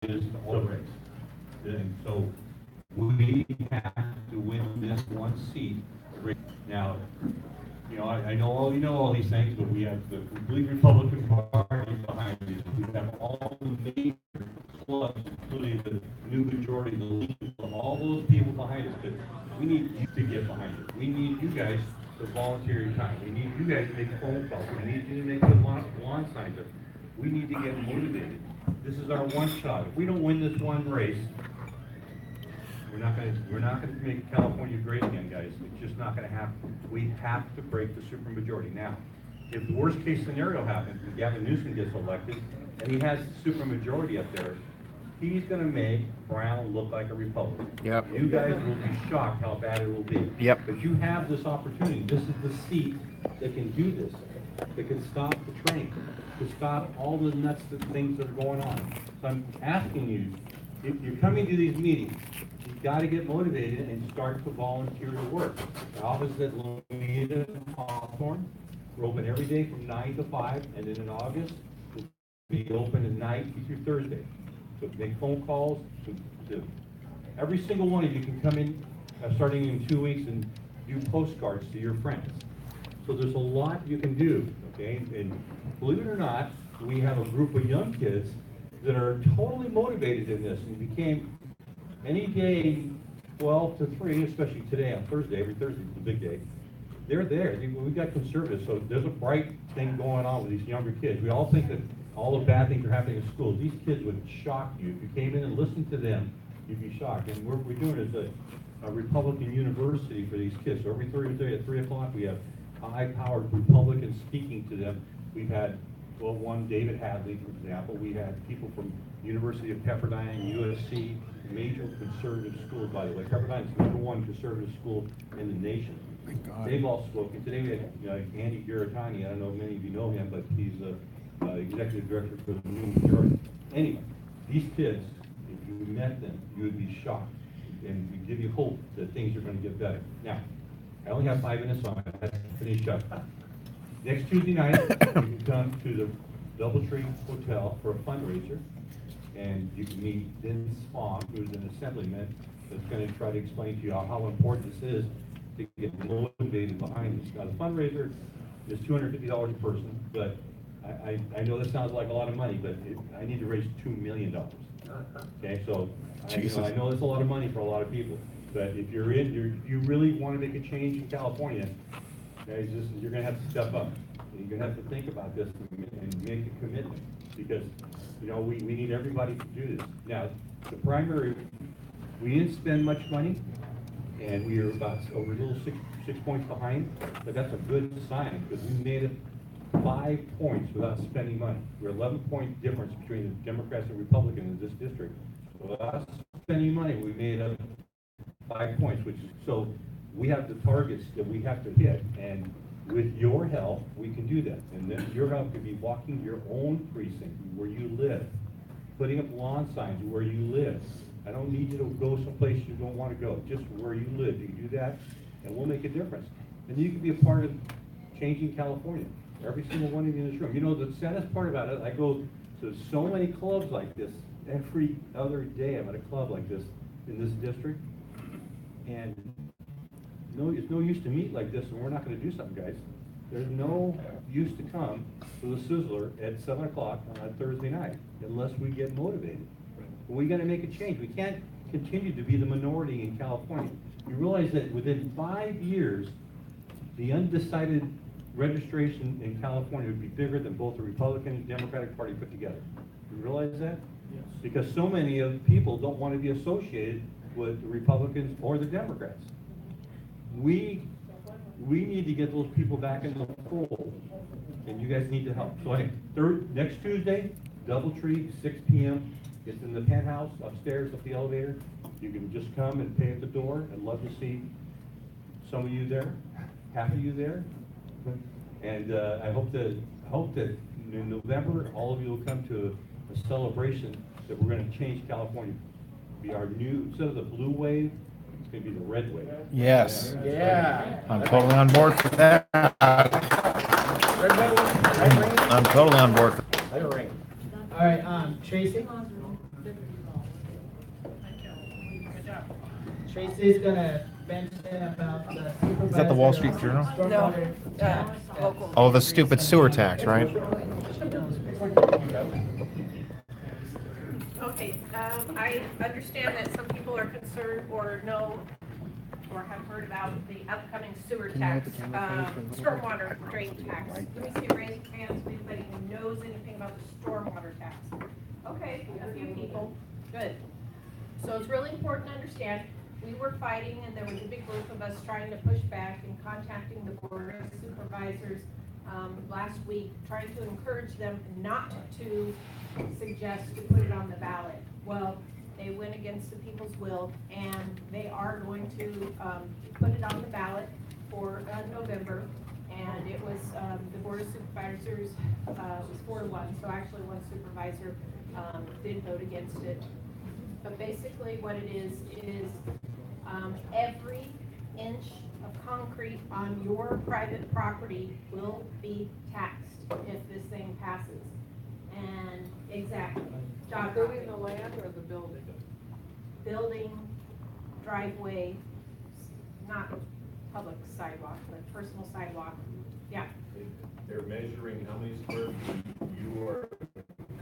is all the race. And so we have to win this one seat. Now, you know, I know all these things, but we have the complete Republican Party behind us. We have all the major clubs, including the new majority, the league, all those people behind us. But we need you to get behind it. We need you guys to volunteer your time. We need you guys to make phone calls. We need you to make the lawn signs up. We need to get motivated. This is our one shot. If we don't win this one race, we're not gonna make California great again, guys. It's just not gonna happen. We have to break the supermajority. Now, if the worst case scenario happens, and Gavin Newsom gets elected, and he has supermajority up there, he's gonna make Brown look like a Republican. Yep. You guys will be shocked how bad it will be. Yep. But you have this opportunity. This is the seat that can do this, that can stop the train, to stop all the nuts things that are going on. So I'm asking you, if you're coming to these meetings, you've got to get motivated and start to volunteer to work. The office at Lomita and Hawthorne, we're open every day from 9 to 5, and then in August, we'll be open at night through Thursday. So make phone calls to every single one of you can come in, starting in 2 weeks, and do postcards to your friends. So there's a lot you can do, okay? And believe it or not, we have a group of young kids that are totally motivated in this, and became any day 12 to 3, especially today on Thursday, every Thursday is the big day. They're there. We've got conservatives, so there's a bright thing going on with these younger kids. We all think that all the bad things are happening in schools. These kids would shock you. If you came in and listened to them, you'd be shocked. And what we're doing is a Republican university for these kids. So every Thursday at 3 o'clock, we have high-powered Republicans speaking to them. We've had, well, one, David Hadley, for example. We had people from University of Pepperdine, USC, major conservative schools, by the way. Pepperdine is the #1 conservative school in the nation. They've all spoken. Today we had Andy Garitani. I don't know if many of you know him, but he's the executive director for the new majority. Anyway, these kids, if you met them, you would be shocked. And we give you hope that things are going to get better. Now, I only have 5 minutes, so I have to finish up. Next Tuesday night, you can come to the Doubletree Hotel for a fundraiser, and you can meet Vince Fong, who's an assemblyman, that's going to try to explain to you how important this is to get motivated behind this. Now, the fundraiser is $250 a person, but I know this sounds like a lot of money, but I need to raise $2 million. Okay, so I know it's a lot of money for a lot of people, but if you really want to make a change in California, guys, you're going to have to step up. You're going to have to think about this and make a commitment, because we need everybody to do this. Now, the primary, we didn't spend much money, and we are about a little six points behind, but that's a good sign, because we made it 5 points without spending money. We're 11-point difference between the Democrats and Republicans in this district. So without spending money, we made up 5 points, so we have the targets that we have to hit, and with your help, we can do that. And then your help could be walking your own precinct where you live, putting up lawn signs where you live. I don't need you to go someplace you don't want to go, just where you live. You can do that, and we'll make a difference. And you can be a part of changing California. Every single one of you in this room. The saddest part about it, I go to so many clubs like this. Every other day I'm at a club like this in this district. And it's no use to meet like this, and we're not going to do something, guys. There's no use to come to the Sizzler at 7 o'clock on a Thursday night unless we get motivated. We got to make a change. We can't continue to be the minority in California. You realize that within 5 years, the undecided registration in California would be bigger than both the Republican and Democratic Party put together. You realize that? Yes. Because so many of people don't want to be associated with the Republicans or the Democrats. We need to get those people back in the fold, and you guys need to help. So next Tuesday, Doubletree, 6 p.m. It's in the penthouse upstairs up the elevator. You can just come and pay at the door. I'd love to see some of you there, half of you there. And I hope that in November, all of you will come to a celebration that we're going to change California. Be our new, instead of the blue wave, it's going to be the red wave. Yes. Yeah. I'm totally on board for that. I'm totally on board for that. Let it rain. All right, Tracy? Tracy's gonna mention about the supervisor. Is that the Wall Street Journal? stormwater tax. Local. Oh, the stupid sewer tax, right? Okay, I understand that some people are concerned or know or have heard about the upcoming sewer tax, stormwater drain tax. Let me see, raise your hands, if anybody knows anything about the stormwater tax. Okay, a few people, good. So it's really important to understand, we were fighting and there was a big group of us trying to push back and contacting the board of supervisors last week, trying to encourage them not to suggest to put it on the ballot. Well, they went against the people's will, and they are going to put it on the ballot for November. And it was, the Board of Supervisors was 4-1, so actually one supervisor did vote against it. But basically what it is every inch of concrete on your private property will be taxed if this thing passes. And exactly. Job Moving the land or the building? Building, driveway, not public sidewalk, but personal sidewalk. Yeah. They're measuring how many square feet you are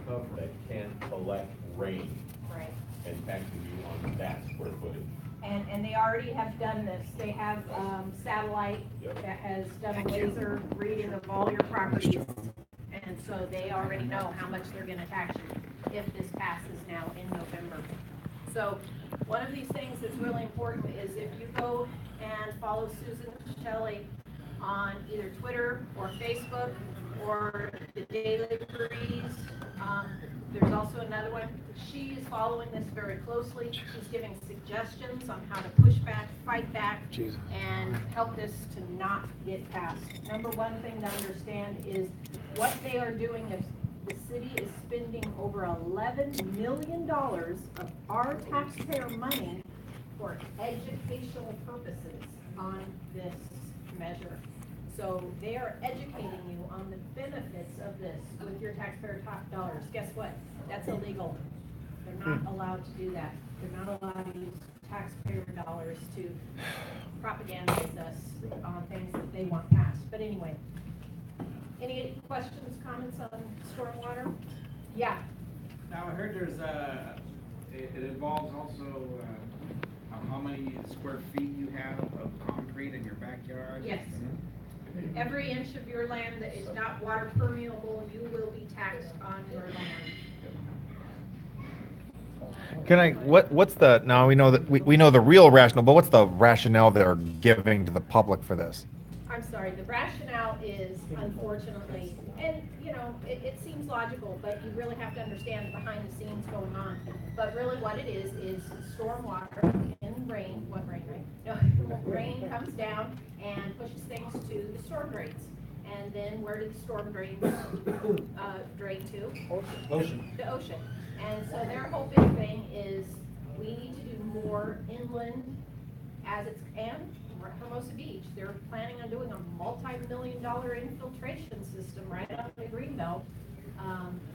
covered that can collect rain Right. and taxing you on that square footage. And they already have done this. They have satellite Yep. that has done a laser reading of all your properties. And so they already know how much they're gonna tax you if this passes now in November. So one of these things that's really important is if you go and follow Susan Shelley on either Twitter or Facebook or the Daily Breeze, there's also another one. She is following this very closely. She's giving suggestions on how to push back, fight back, and help this to not get passed. Number one thing to understand is what they are doing is the city is spending over $11 million of our taxpayer money for educational purposes on this measure. So they are educating you on the benefits of this with your taxpayer top dollars. Guess what? That's illegal. They're not allowed to do that. They're not allowed to use taxpayer dollars to propagandize us on things that they want passed. But anyway, any questions, comments on stormwater? Yeah. Now, I heard there's it involves also how many square feet you have of concrete in your backyard? Yes. Every inch of your land that is not water permeable, you will be taxed on your land. Can I, what's the, now we know that, we know the real rationale, but what's the rationale they're giving to the public for this? I'm sorry, the rationale is unfortunately, and you know, it seems logical, but you really have to understand the behind the scenes going on. But really what it is stormwater in rain, what rain, right? No, rain comes down and pushes things to the storm drains. And then where do the storm drains drain to? Ocean. The ocean. And so their whole big thing is we need to do more inland as it's, and Hermosa Beach, they're planning on doing a multi-million-dollar infiltration system right on the greenbelt.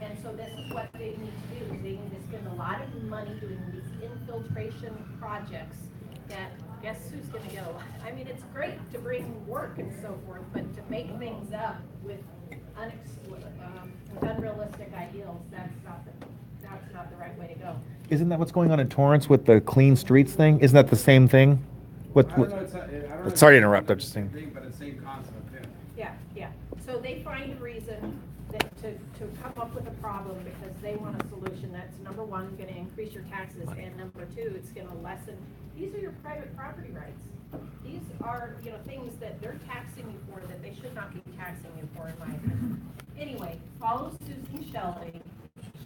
And so this is what they need to do. They need to spend a lot of money doing these infiltration projects that, guess who's gonna go? I mean, it's great to bring work and so forth, but to make things up with unrealistic ideals, that's not the right way to go. Isn't that what's going on in Torrance with the clean streets thing? Isn't that the same thing? I don't know, I don't know Sorry to interrupt, I'm just saying. thing, but it's the same concept, yeah. Yeah. So they find a reason that to come up with a problem because they want a solution that's, number one, gonna increase your taxes, and number two, it's gonna lessen, these are your private property rights. These are, you know, things that they're taxing you for that they should not be taxing you for, in my opinion. Anyway, follow Susan Shelley.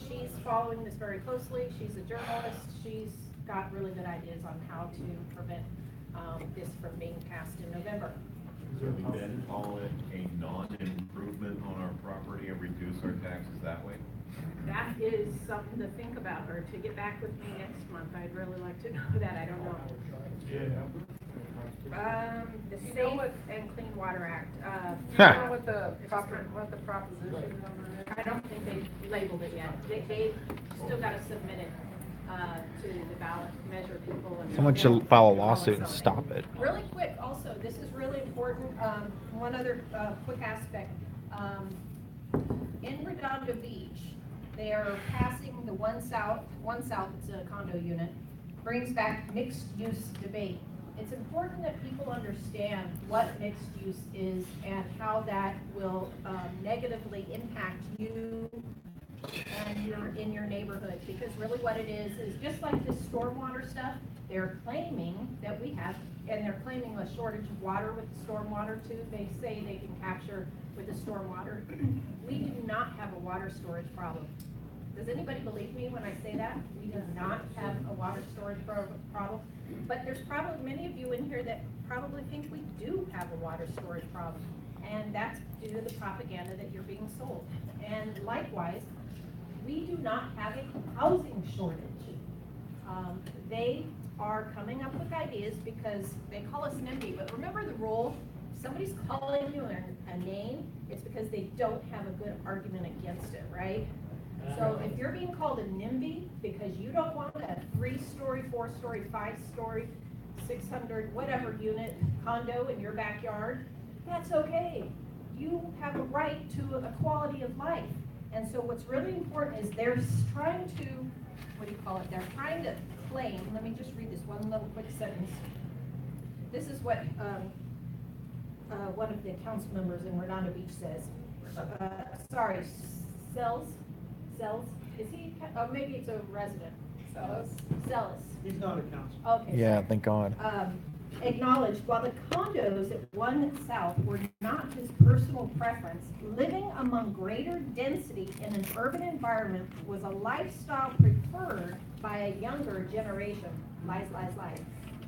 She's following this very closely. She's a journalist. She's got really good ideas on how to prevent this from being passed in November. So we then call it a non-improvement on our property and reduce our taxes that way? That is something to think about, or to get back with me next month. I'd really like to know that. I don't know. Yeah. The Safe and Clean Water Act. Do you know what the proposition number is? I don't think they've labeled it yet. They still gotta submit it, to the ballot, measure people and. Someone should file a lawsuit and stop it. Really quick, also, this is really important, one other, quick aspect. In Redondo Beach, they are passing the one south, it's a condo unit, brings back mixed use debate. It's important that people understand what mixed use is and how that will negatively impact you and in your neighborhood, because really what it is just like this stormwater stuff, they're claiming that we have, and they're claiming a shortage of water with the stormwater too. They say they can capture with the stormwater. We do not have a water storage problem. Does anybody believe me when I say that? We do not have a water storage problem. But there's probably many of you in here that probably think we do have a water storage problem. And that's due to the propaganda that you're being sold. And likewise, we do not have a housing shortage. They are coming up with ideas because they call us NIMBY, but remember the rule, if somebody's calling you a name, it's because they don't have a good argument against it, right? So if you're being called a NIMBY because you don't want a 3-story, 4-story, 5-story, 600, whatever unit condo in your backyard, that's okay. You have a right to a quality of life. And so what's really important is they're trying to, what do you call it? They're trying to claim, let me just read this one little quick sentence. This is what one of the council members in Redondo Beach says. Sells, is he, maybe it's a resident. Sells. He's not a council. Okay. Yeah, thank God. Acknowledged, while the condos at 1 South were not his personal preference, living among greater density in an urban environment was a lifestyle preferred by a younger generation. Lies.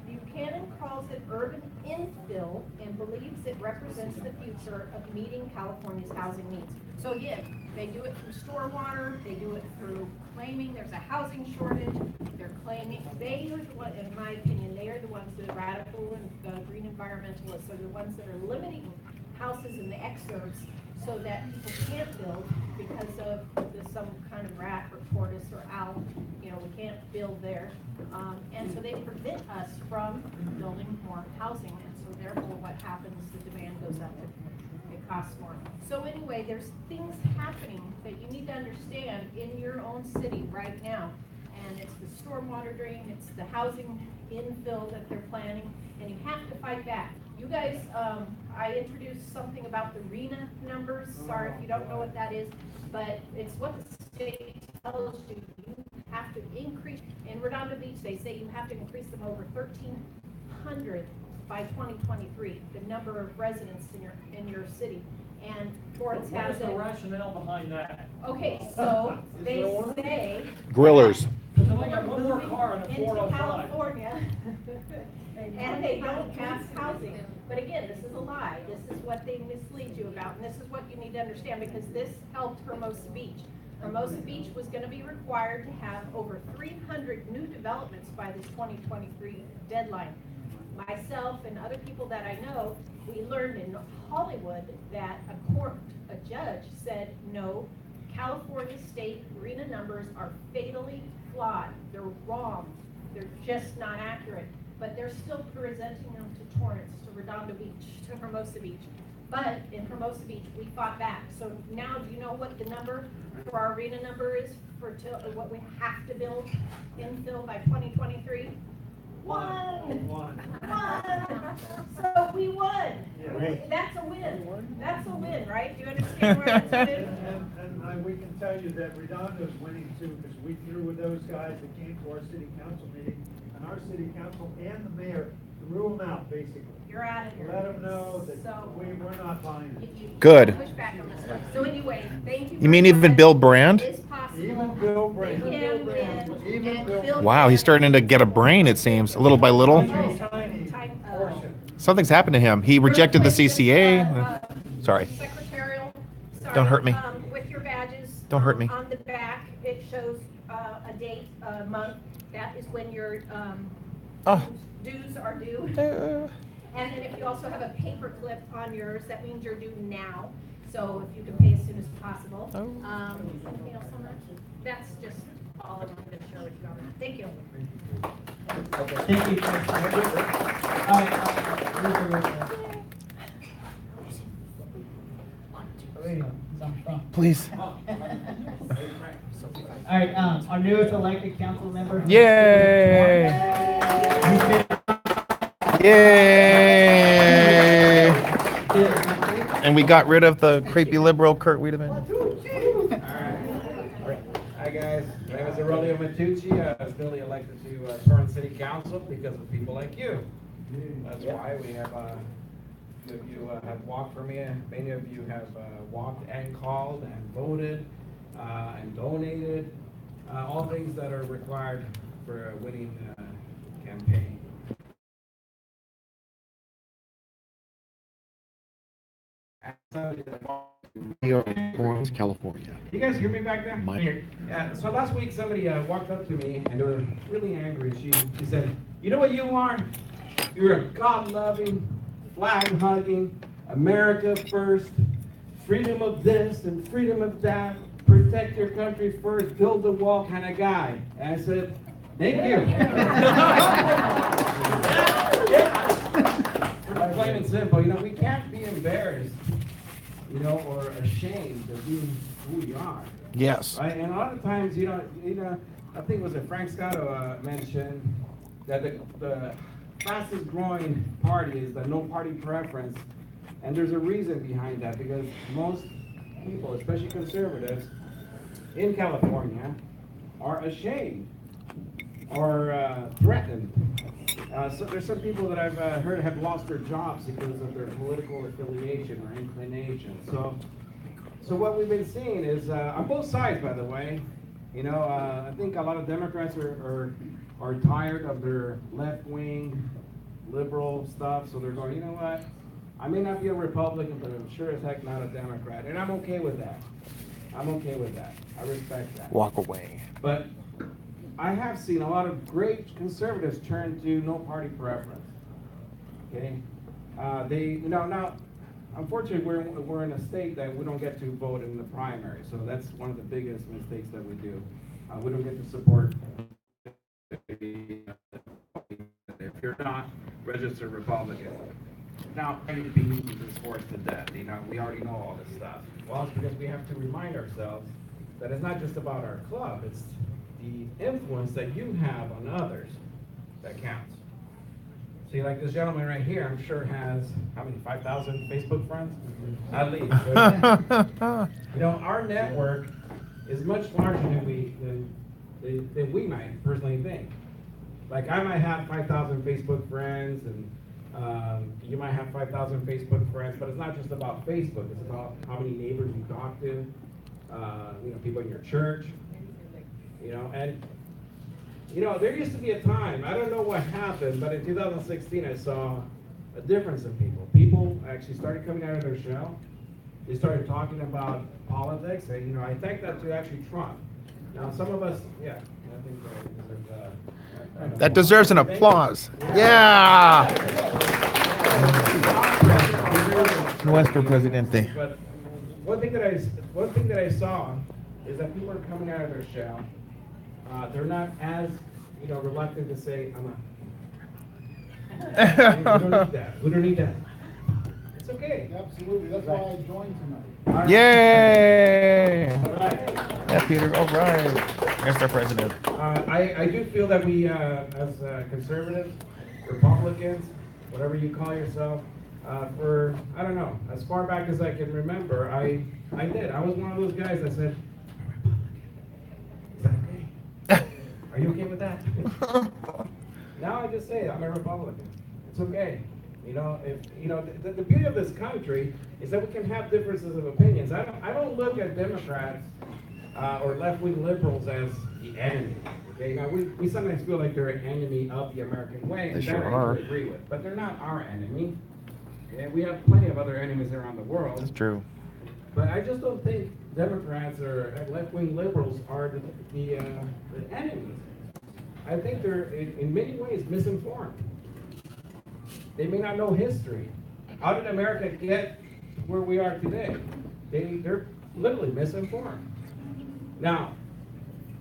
Buchanan calls it urban infill and believes it represents the future of meeting California's housing needs. So again, they do it through stormwater, they do it through claiming there's a housing shortage, they're claiming, they are the one, in my opinion, they are the ones that are radical and green environmentalists are the ones that are limiting houses in the exurbs so that people can't build because of some kind of rat or tortoise or owl, we can't build there. And so they prevent us from building more housing, and so therefore what happens, the demand goes up, it costs more. So anyway, there's things happening that you need to understand in your own city right now. And it's the stormwater drain, it's the housing infill that they're planning, and you have to fight back. You guys, I introduced something about the RENA numbers. Sorry if you don't know what that is, but it's what the state tells you. You have to increase, in Redondo Beach, they say you have to increase them over 1,300 by 2023, the number of residents in your city. And Florence has it. What is the rationale behind that? Okay, so they say. Grillers. Because if I got one more car in a Into 405. California, and they don't have housing. But again, this is a lie. This is what they mislead you about, and this is what you need to understand, because this helped Hermosa Beach. Hermosa Beach was gonna be required to have over 300 new developments by this 2023 deadline. Myself and other people that I know, we learned in Hollywood that a judge said, no, California state RENA numbers are fatally flawed. They're wrong. They're just not accurate. But they're still presenting them to Torrance, to Redondo Beach, to Hermosa Beach. But in Hermosa Beach, we fought back. So now, do you know what the number for our RENA number is for what we have to build infill by 2023? One. So we won. That's a win. That's a win, right? Do you understand why it's a win? And we can tell you that Redondo's winning too, because we threw with those guys that came to our city council meeting, and our city council and the mayor threw them out, basically. You're out of here. Let them know that So- we're not buying it. Good. Push back on this stuff. So anyway, thank you. You mean very even much. Bill Brand? It's possible. Even Bill Brand. They can win, Even and Bill Bill Wow, he's starting to get a brain, it seems, little by little. Tiny portion. Something's happened to him. He rejected the CCA. Sorry. Secretarial. Sorry, Don't hurt me. With your badges. Don't hurt me. On the back, it shows a date, a month. That is when your Oh. dues are due. And then if you also have a paper clip on yours, that means you're due now. So if you can pay as soon as possible. Anything else on that? That's just all I wanted to share with you on that. Thank you. Thank you. All right, Please. All right, our newest elected council member. Yay! Yay! And we got rid of the creepy liberal Kurt Wiedemann. Hi, guys. My name is Aurelio Matucci. I was newly elected to Torrance City Council because of people like you. That's why we have, you have walked for me. Many of you have walked and called and voted and donated. All things that are required for a winning campaign. California. You guys hear me back there? Mike. Yeah, so last week somebody walked up to me and they were really angry. She said, you know what you are? You're a God-loving, flag-hugging, America first, freedom of this and freedom of that, protect your country first, build the wall kind of guy. And I said, thank you. Plain and simple, you know, we can't be embarrassed, you know, or ashamed of being who we are. Yes. Right? And a lot of times, you know, I think it was Frank Scotto mentioned that the fastest growing party is the no party preference. And there's a reason behind that, because most people, especially conservatives in California, are ashamed or threatened. So there's some people that I've heard have lost their jobs because of their political affiliation or inclination. So what we've been seeing is, on both sides, by the way, you know, I think a lot of Democrats are tired of their left-wing liberal stuff, so they're going, you know what, I may not be a Republican, but I'm sure as heck not a Democrat, and I'm okay with that. I'm okay with that. I respect that. Walk away. But I have seen a lot of great conservatives turn to no party preference. Okay, now, unfortunately, we're in a state that we don't get to vote in the primary, so that's one of the biggest mistakes that we do. We don't get to support if you're not registered Republican. Now, to be beaten this horse to death. You know, we already know all this stuff. Well, it's because we have to remind ourselves that it's not just about our club, it's the influence that you have on others that counts. See, like this gentleman right here, I'm sure has, how many, 5,000 Facebook friends? At least. You know, our network is much larger than we might personally think. Like, I might have 5,000 Facebook friends, and you might have 5,000 Facebook friends, but it's not just about Facebook. It's about how many neighbors you talk to, you know, people in your church. You know, and, you know, there used to be a time, I don't know what happened, but in 2016 I saw a difference in people. People actually started coming out of their shell. They started talking about politics, and, you know, I think that to actually Trump. Now, some of us, yeah, I think That deserves an applause. Yeah! Nuestro presidente. But one thing that I saw is that people are coming out of their shell. They're not as, you know, reluctant to say, I'm we don't need that. We don't need that. It's okay. Absolutely, that's why I joined tonight. Yay! All right. Yeah, Peter, all right. Mr. President. I do feel that we, as conservatives, Republicans, whatever you call yourself, for, I don't know, as far back as I can remember, I did. I was one of those guys that said, are you okay with that? Now I just say I'm a Republican. It's okay. You know, if you know the beauty of this country is that we can have differences of opinions. I don't look at Democrats or left-wing liberals as the enemy. Okay, now we sometimes feel like they're an enemy of the American way, and They that sure I are. agree with. But they're not our enemy. Okay? We have plenty of other enemies around the world. That's true. But I just don't think Democrats or left-wing liberals are the enemies. I think they're in many ways misinformed. They may not know history. How did America get where we are today? They're literally misinformed. Now,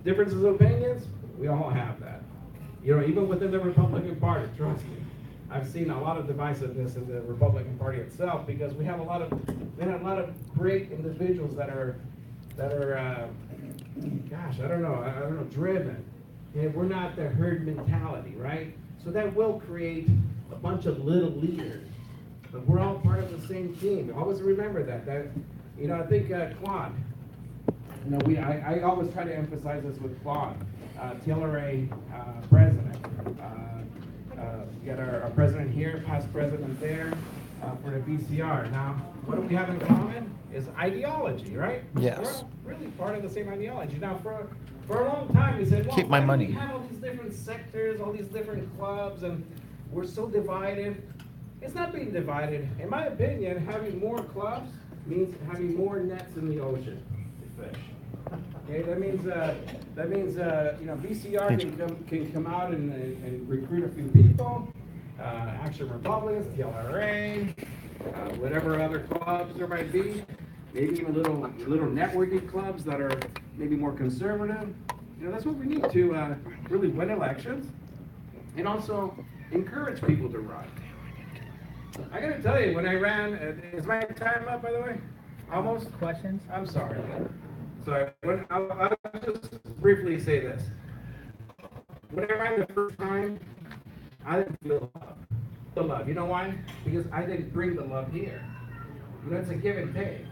differences of opinions, we all have that. You know, even within the Republican Party, trust me. I've seen a lot of divisiveness in the Republican Party itself because we have a lot of great individuals that are gosh, I don't know, driven. And we're not the herd mentality, right? So that will create a bunch of little leaders. But we're all part of the same team. Always remember that, you know, I think Claude, you know, I always try to emphasize this with Claude, TLRA president. We got our president here, past president there, for the BCR. Now, what do we have in common? Is ideology, right? Yes. We're really part of the same ideology. Now, for a long time, we said, well, Keep my why do money. we have all these different sectors, all these different clubs, and we're so divided. It's not being divided. In my opinion, having more clubs means having more nets in the ocean to fish. Okay, that means you know, BCR can come out and recruit a few people. Action Republicans, TLRA, whatever other clubs there might be. Maybe even little networking clubs that are maybe more conservative. You know, that's what we need to really win elections, and also encourage people to run. I gotta tell you, when I ran, is my time up, by the way? Almost? Questions? I'm sorry. So I'll just briefly say this. When I ran the first time, I didn't feel the love. You know why? Because I didn't bring the love here. You know, it's a give and take.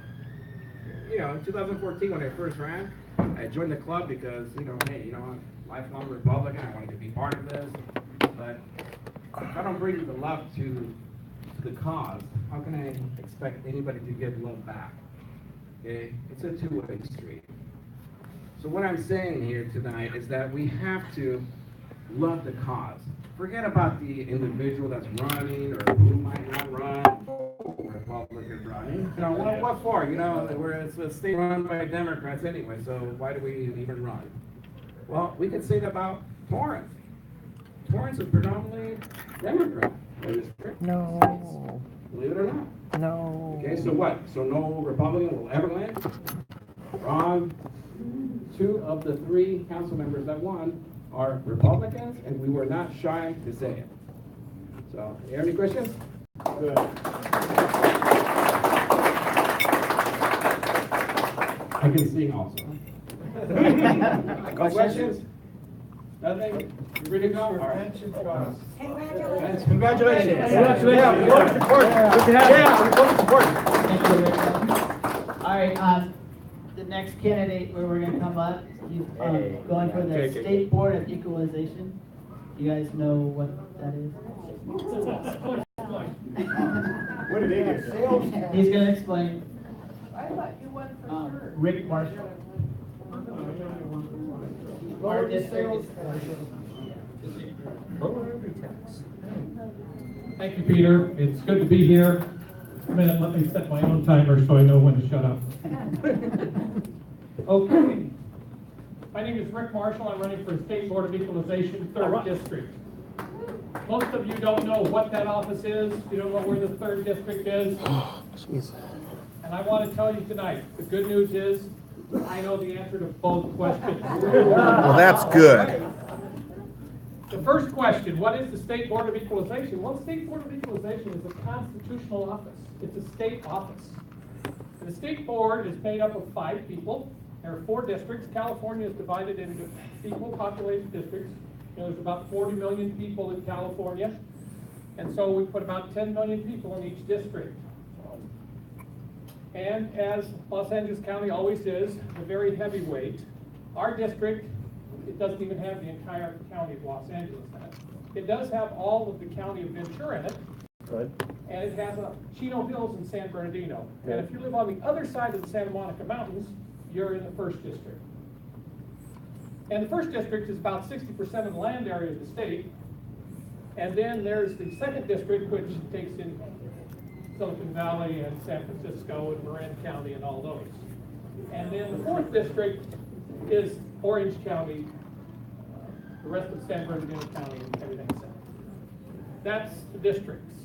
You know, in 2014, when I first ran, I joined the club because, you know, hey, you know, I'm a lifelong Republican. I wanted to be part of this. But if I don't bring the love to the cause, how can I expect anybody to give love back? Okay? It's a two-way street. So what I'm saying here tonight is that we have to love the cause. Forget about the individual that's running or who might not run. Republican running. You know, what for? You know, it's a state run by Democrats anyway, so why do we even run? Well, we could say that about Torrance. Torrance is predominantly Democrat. No. Believe it or not. No. Okay, so what? So no Republican will ever win? Wrong. 2 of the 3 council members that won are Republicans, and we were not shy to say it. So, you have any questions? Good. I can sing also. Questions? Nothing? You ready to go? All right. Congratulations. Congratulations. Yeah, we voted support. Good to have you. Yeah, we voted support. Thank you, Rick. All right, the next candidate where we're gonna come up, he's going for the State Board of Equalization. You guys know what that is? What did they do? He's gonna explain. I thought you won for sure. Rick Marshall. Our district is. Thank you, Peter. It's good to be here. A minute, let me set my own timer so I know when to shut up. Okay. My name is Rick Marshall. I'm running for State Board of Equalization, 3rd District. Most of you don't know what that office is. You don't know where the 3rd District is. And I want to tell you tonight, the good news is I know the answer to both questions. Well, that's good. The first question, what is the State Board of Equalization? Well, the State Board of Equalization is a constitutional office. It's a state office. The State Board is made up of 5 people. There are 4 districts. California is divided into equal populated districts. You know, there's about 40 million people in California. And so we put about 10 million people in each district. And as Los Angeles County always is, the very heavyweight, our district, it doesn't even have the entire county of Los Angeles in it. It does have all of the county of Ventura in it. Good. And it has Chino Hills and San Bernardino. And if you live on the other side of the Santa Monica Mountains, you're in the 1st district. And the 1st district is about 60% of the land area of the state. And then there's the 2nd district, which takes in Silicon Valley and San Francisco and Marin County and all those. And then the 4th district is Orange County, The rest of San Bernardino County and everything else. That's the districts.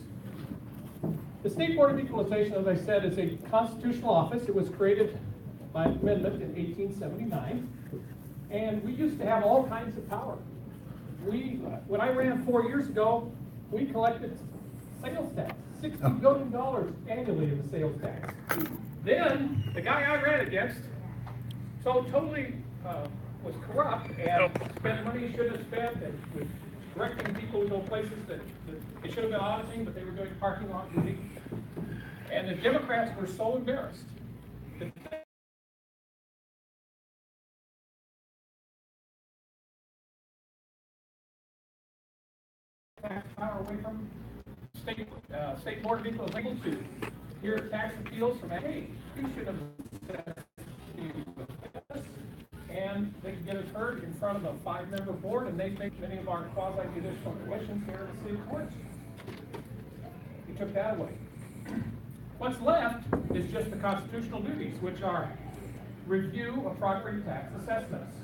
The State Board of Equalization, as I said, is a constitutional office. It was created by amendment in 1879. And we used to have all kinds of power. When I ran 4 years ago, we collected sales tax, $60 billion annually in the sales tax. Then, the guy I ran against, so totally was corrupt and spent money he shouldn't have spent and was directing people to go places that they should have been auditing, but they were doing parking lot duty. And the Democrats were so embarrassed that tax power away from state board of equalization to hear tax appeals from, hey, you should have said this. And they can get it heard in front of a 5-member board, and they think many of our quasi-judicial commissions here in the city courts. He took that away. What's left is just the constitutional duties, which are review of property tax assessments.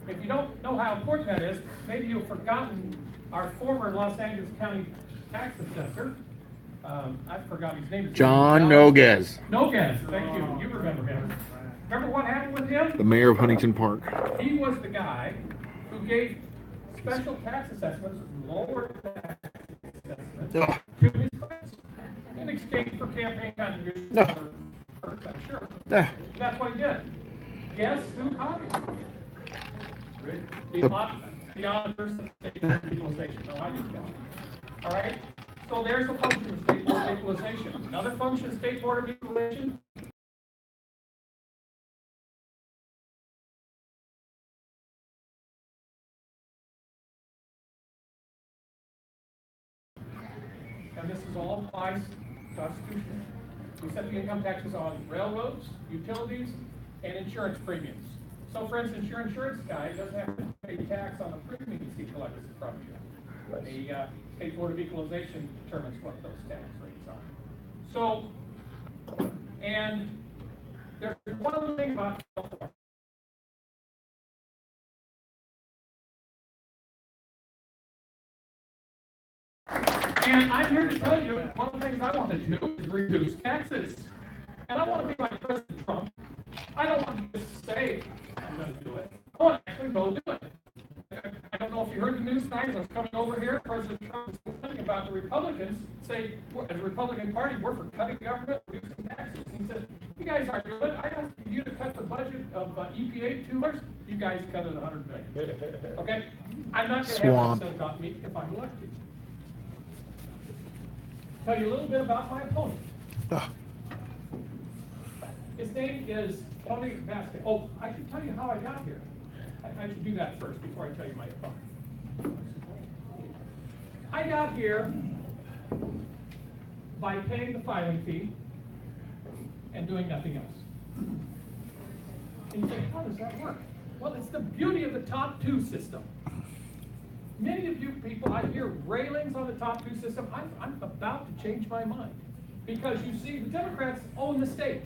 If you don't know how important that is, maybe you've forgotten our former Los Angeles County tax assessor. I forgot his name. John Noguez, Noguez, thank you. You remember him. Remember what happened with him? the mayor of Huntington Park. He was the guy who gave special tax assessments, lower tax assessments, to his friends in exchange for campaign contributions. I'm sure. That's what he did. Guess who caught him? The auditors of state board of equalization. No, I didn't know. All right? So there's a function of state board of equalization. Another function of state board of equalization. And this is all applies constitutionally. We set the income taxes on railroads, utilities, and insurance premiums. So for instance, your insurance guy doesn't have to pay tax on the premiums he collects from you. The State Board of Equalization determines what those tax rates are. So, and there's one other thing about California. And I'm here to tell you, one of the things I want to do is reduce taxes. And I want to be like President Trump. I don't want to just say I'm going to do it. I want to actually go do it. I don't know if you heard the news tonight as I was coming over here. President Trump was complaining about the Republicans say, as a Republican Party, we're for cutting government, reducing taxes. He said, you guys aren't doing it. I asked you to cut the budget of EPA to $2. You guys cut it $100 million. Okay? I'm not going to have that about me if I'm elected. Tell you a little bit about my opponent. His name is Tony Vasquez. Oh, I should tell you how I got here. I should do that first before I tell you my opponent. I got here by paying the filing fee and doing nothing else. And you say, how does that work? Well, it's the beauty of the top 2 system. Many of you people, I hear railings on the top 2 system. I'm about to change my mind. Because you see, the Democrats own the state.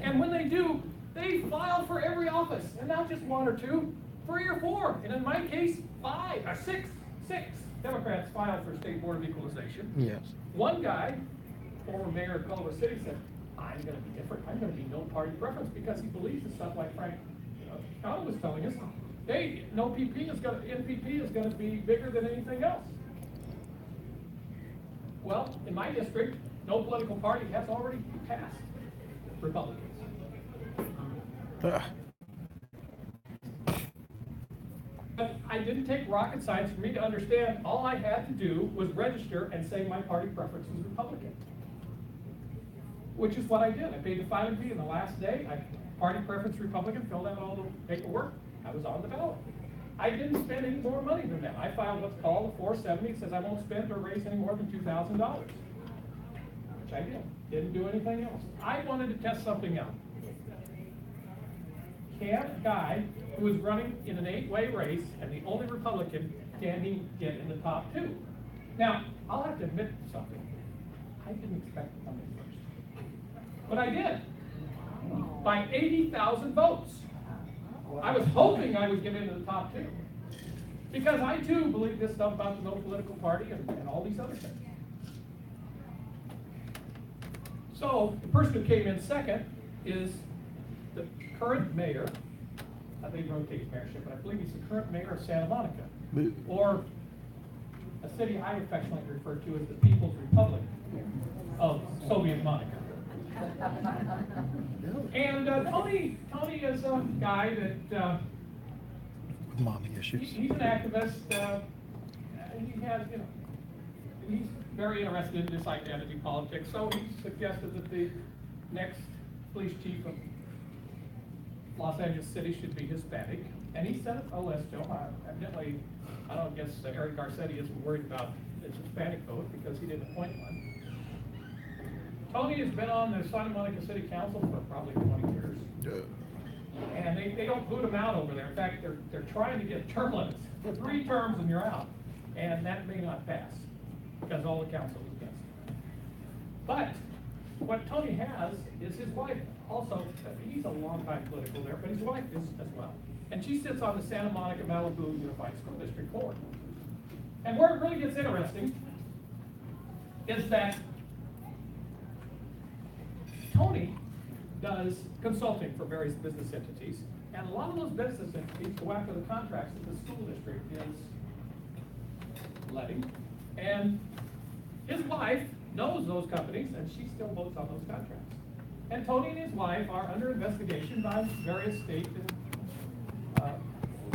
And when they do, they file for every office. And not just 1 or 2, 3 or 4. And in my case, 5 or 6 Democrats filed for State Board of Equalization. Yes. One guy, former mayor of Culver City, said, I'm going to be different. I'm going to be no party preference, because he believes in stuff like Frank Connell was telling us. Hey, NPP is going to be bigger than anything else. Well, in my district, no political party has already passed Republicans. But I didn't take rocket science for me to understand. All I had to do was register and say my party preference was Republican. Which is what I did. I paid the filing fee, and the last day, party preference Republican, filled out all the paperwork. I was on the ballot. I didn't spend any more money than that. I filed what's called a 470. It says I won't spend or raise any more than $2,000. Which I did. Didn't do anything else. I wanted to test something out. Can a guy who is running in an 8-way race and the only Republican, can he get in the top 2? Now, I'll have to admit something. I didn't expect to come in first. But I did. By 80,000 votes. I was hoping I would get into the top 2. Because I too believe this stuff about the no political party and all these other things. So the person who came in second is the current mayor. I think he rotates mayorship, but I believe he's the current mayor of Santa Monica, or a city I affectionately refer to as the People's Republic of Soviet Monica. And Tony is a guy that Mommy issues. he's an activist. He has, he's very interested in this identity politics. So he suggested that the next police chief of Los Angeles City should be Hispanic, and he sent a list, Joe. Evidently, I don't guess Eric Garcetti isn't worried about his Hispanic vote because he didn't appoint one. Tony has been on the Santa Monica City Council for probably 20 years. And they don't boot him out over there. In fact, they're trying to get term limits. 3 terms and you're out. And that may not pass because all the council is against it. But what Tony has is his wife also. He's a long-time political there, but his wife is as well. And she sits on the Santa Monica Malibu Unified School District Board. And where it really gets interesting is that Tony does consulting for various business entities, and a lot of those business entities go after the contracts that the school district is letting. And his wife knows those companies, and she still votes on those contracts. And Tony and his wife are under investigation by various state and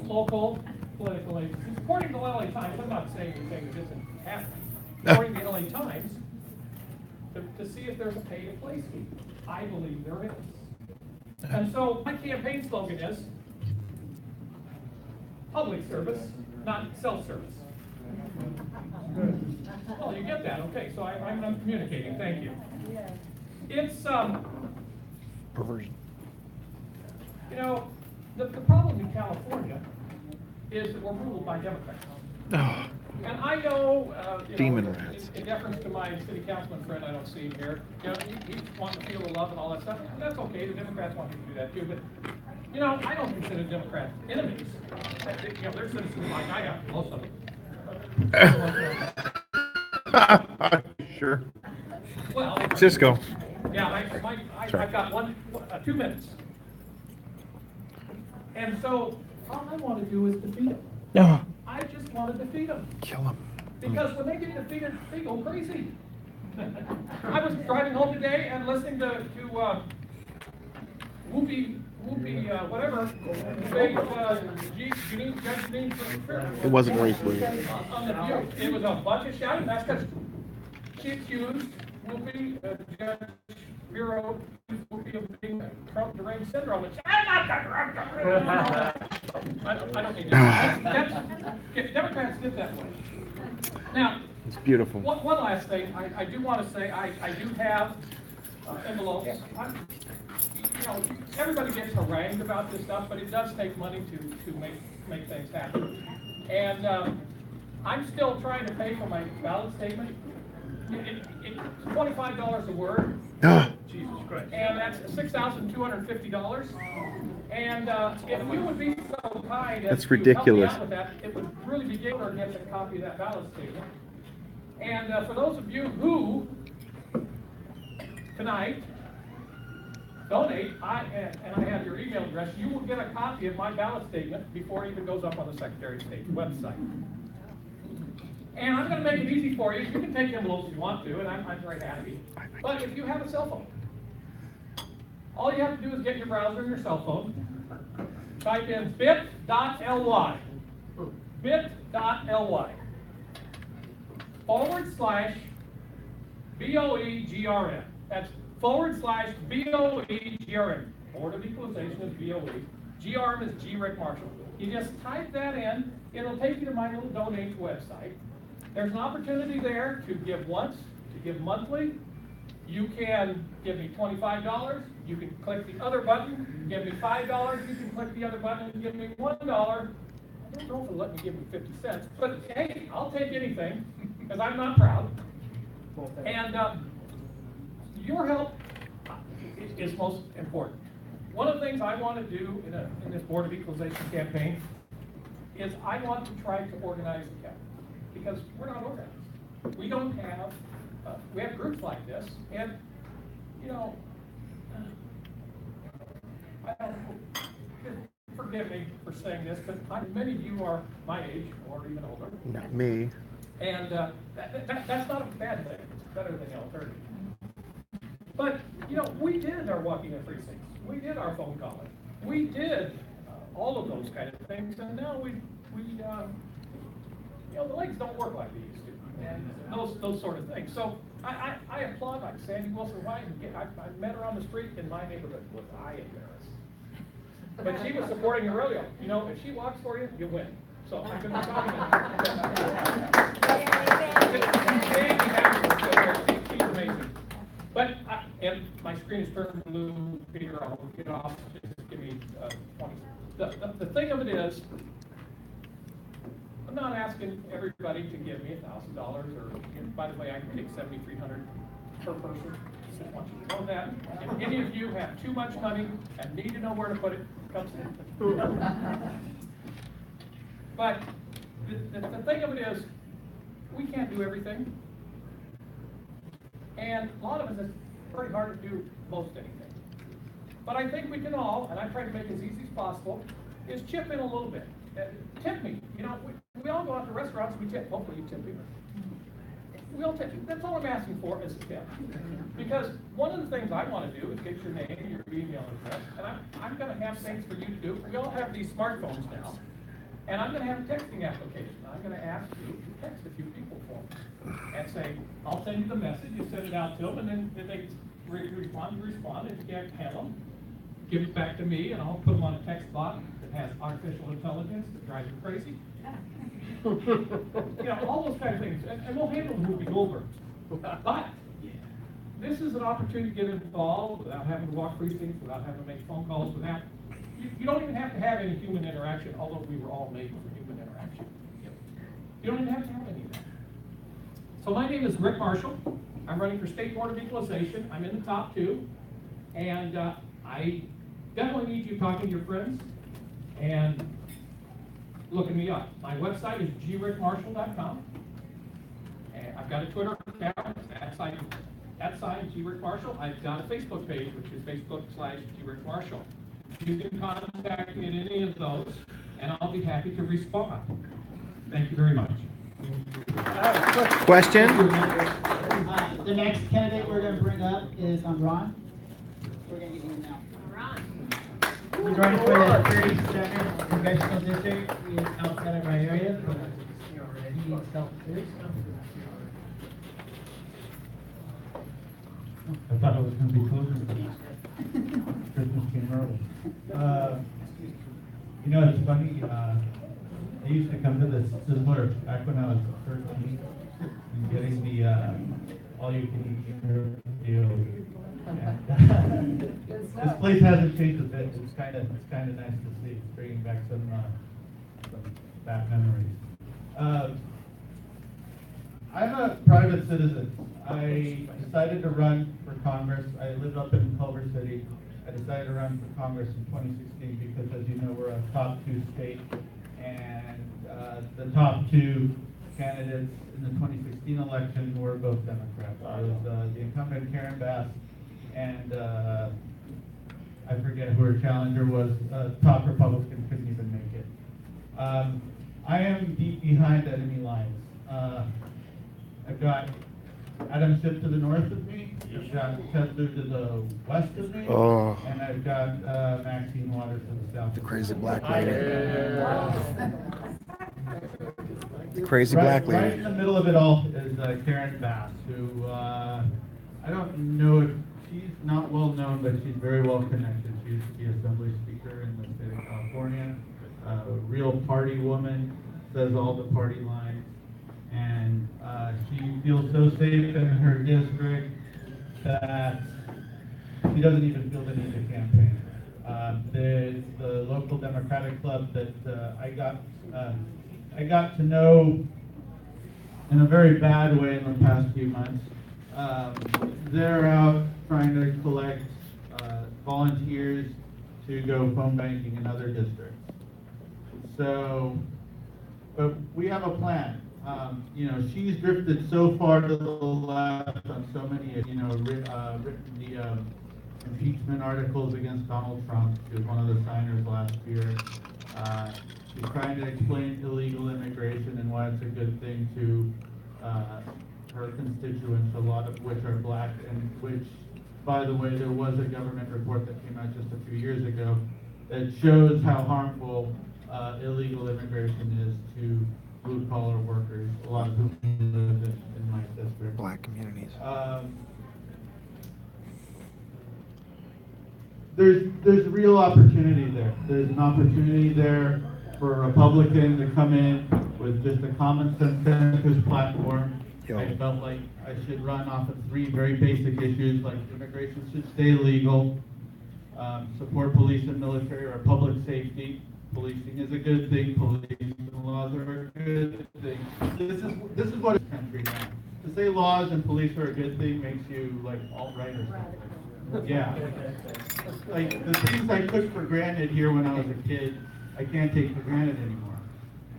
local political agencies. According to the LA Times, I'm not saying anything that isn't happening. According to the LA Times, to see if there's a pay-to-play scheme. I believe there is. And so my campaign slogan is public service, not self-service. Well, you get that, okay, so I'm communicating, thank you. It's, Perversion. The problem in California is that we're ruled by Democrats. Oh, And I know, Demon rats. in deference to my city councilman friend, I don't see him here, he's wanting to feel the love and all that stuff, and that's okay, the Democrats want you to do that too, but, I don't consider Democrats enemies. They're citizens like I am, most of them. Sure. Well, Cisco. yeah, I've got 2 minutes. And so, all I want to do is defeat them. No. I just want to defeat them. Kill him. Because when they get defeated, they go crazy. I was driving home today and listening to Whoopi, whatever, say, It wasn't race related. on the View. It was a bunch of shouting. That's because she accused Whoopi, Judge Bureau, Whoopi of being Trump deranged syndrome. And I'm not I don't need to. Democrats get that way. Now, It's beautiful. one last thing, I do want to say, I do have envelopes. Everybody gets harangued about this stuff, but it does take money to make things happen. And I'm still trying to pay for my ballot statement. It's $25 a word. Jesus Christ. And that's $6,250. And if you would be so kind as That's to ridiculous. help me out with that, it would really be good to get a copy of that ballot statement. And for those of you who tonight donate, and I have your email address, you will get a copy of my ballot statement before it even goes up on the Secretary of State's website. And I'm going to make it easy for you. You can take envelopes if you want to, and I'm very happy. But if you have a cell phone, all you have to do is get your browser and your cell phone, type in bit.ly, bit.ly, /BOEGRN. That's /BOEGRN. Board of Equalization is BOE. GRM is G. Rick Marshall. You just type that in. It'll take you to my little donate website. There's an opportunity there to give once, to give monthly. You can give me $25. You can click the other button, give me $5. You can click the other button and give me $1. I don't know if it'll let me give me 50 cents, but hey, I'll take anything because I'm not proud. And your help is most important. One of the things I want to do in this Board of Equalization campaign is I want to try to organize the county, because we're not organized. We don't have, we have groups like this, and, you know, I don't, forgive me for saying this, but many of you are my age, or even older. Not me. And that's not a bad thing, it's better than the alternative. But, you know, we did our walking in precincts, we did our phone calling, we did all of those kind of things, and now we you know, the legs don't work like they used to, and those sort of things. So I applaud like Sandy Wilson-White, I met her on the street in my neighborhood. Was I embarrassed? But she was supporting Aurelio. You know, if she walks for you, you win. So I'm going to be talking she's amazing. But, and my screen is turned blue, Peter, I'll get off, just give me 20. The thing of it is, I'm not asking everybody to give me $1,000, or, by the way, I can take $7,300 per person. Just want you to know that. If any of you have too much money and need to know where to put it, come see me. But the thing of it is, we can't do everything. And a lot of us, it's pretty hard to do most anything. But I think we can all, and I try to make it as easy as possible, is chip in a little bit. Tip me. You know, we all go out to restaurants, we tip. Hopefully you tip me. We all tip. That's all I'm asking for is a tip. Because one of the things I want to do is get your name, your email address, and I'm going to have things for you to do. We all have these smartphones now. And I'm going to have a texting application. I'm going to ask you to text a few people for me and say, I'll send you the message, you send it out to them, and then they respond. If you can't handle them, give it back to me, and I'll put them on a text bot that has artificial intelligence that drives you crazy. You know, all those kind of things. And we'll handle the movie Goldbergs. But this is an opportunity to get involved without having to walk precincts, without having to make phone calls, without. You don't even have to have any human interaction, although we were all made for human interaction. You don't even have to have any of that. So my name is Rick Marshall. I'm running for State Board of Equalization. I'm in the top 2. And I definitely need you talking to your friends and looking me up. My website is grickmarshall.com. And I've got a Twitter account, @ @GRickMarshall. I've got a Facebook page, which is Facebook.com/GRickMarshall. You can contact me at any of those, and I'll be happy to respond. Thank you very much. Question? The next candidate we're going to bring up is Ron. We're going to get him now. Ron. He's running for the 32nd Congressional District. He is outside of our area. He needs help too. I thought it was going to be closer. Christmas came early. You know, it's funny. I used to come to this similar back when I was 13 and getting the all-you-can-eat deal. And, this place hasn't changed a bit. It's kind of nice to see. It's bringing back some bad memories. I'm a private citizen. I decided to run for Congress. I lived up in Culver City. I decided to run for Congress in 2016 because, as you know, we're a top 2 state, and the top 2 candidates in the 2016 election were both Democrats. I was the incumbent Karen Bass, and I forget who her challenger was. Top Republican couldn't even make it. I am deep behind enemy lines. I've got Adam Schiff to the north of me, I've got Ted Lieu to the west of me, and I've got Maxine Waters to the south. The crazy black lady. The crazy black lady. Right in the middle of it all is Karen Bass, who I don't know if she's not well known, but she's very well connected. She used to be Assembly Speaker in the state of California, a real party woman, says all the party lines. And she feels so safe in her district that she doesn't even feel the need to campaign. The local Democratic club that I got to know in a very bad way in the past few months. They're out trying to collect volunteers to go phone banking in other districts. So but we have a plan. You know, she's drifted so far to the left on so many, you know, written the impeachment articles against Donald Trump. She was one of the signers last year. She's trying to explain illegal immigration and why it's a good thing to her constituents, a lot of which are black, and which, by the way, there was a government report that came out just a few years ago that shows how harmful illegal immigration is to blue-collar workers, a lot of whom live in my district. Black communities. There's real opportunity there. There's an opportunity there for a Republican to come in with just a common sense platform. I felt like I should run off of 3 very basic issues, like immigration should stay legal, support police and military, or public safety. Policing is a good thing. Policing laws are a good thing. This is what is country now. To say laws and police are a good thing makes you like alt-right or something. Yeah. Like the things I took for granted here when I was a kid, I can't take for granted anymore.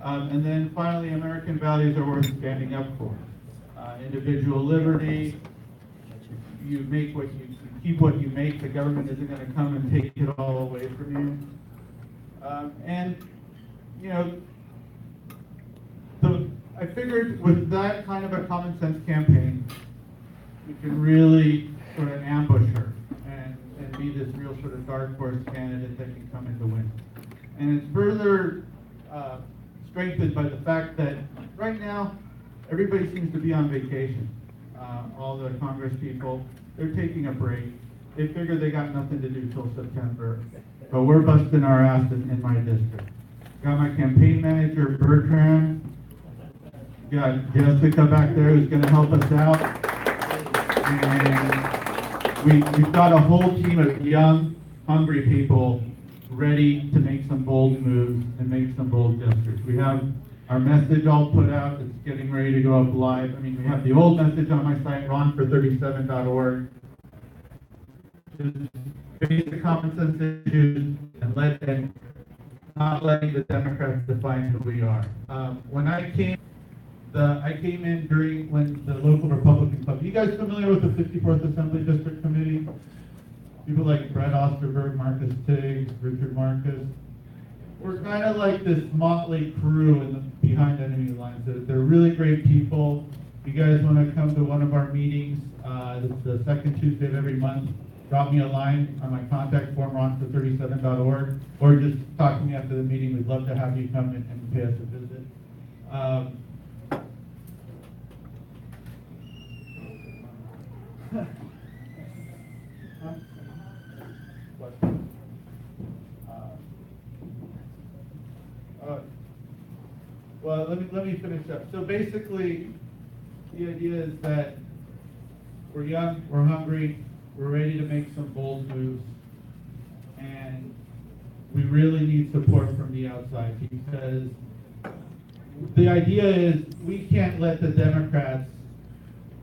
And then finally, American values are worth standing up for. Individual liberty. You make what you keep what you make. The government isn't going to come and take it all away from you. And you know, I figured with that kind of a common sense campaign, we can really sort of ambush her and be this real sort of dark horse candidate that can come in to win. And it's further strengthened by the fact that right now, everybody seems to be on vacation. All the Congress people, they're taking a break. They figure they got nothing to do till September. But we're busting our ass in my district. Got my campaign manager, Bertrand. Got Jessica back there who's going to help us out. And we've got a whole team of young, hungry people ready to make some bold moves and make some bold gestures. We have our message all put out. It's getting ready to go up live. I mean, we have the old message on my site, ronfor37.org. Just basic common sense issues and not letting the Democrats define who we are. When I came in during when the local Republican club. You guys familiar with the 54th Assembly District Committee? People like Brett Osterberg, Marcus Tiggs, Richard Marcus. We're kind of like this motley crew behind enemy lines. They're really great people. If you guys want to come to one of our meetings, it's the second Tuesday of every month. Drop me a line on my contact form, ronfor37.org, or just talk to me after the meeting. We'd love to have you come and pay us a visit. Well, let me finish up. So basically, the idea is that we're young, we're hungry, we're ready to make some bold moves, and we really need support from the outside, because the idea is we can't let the Democrats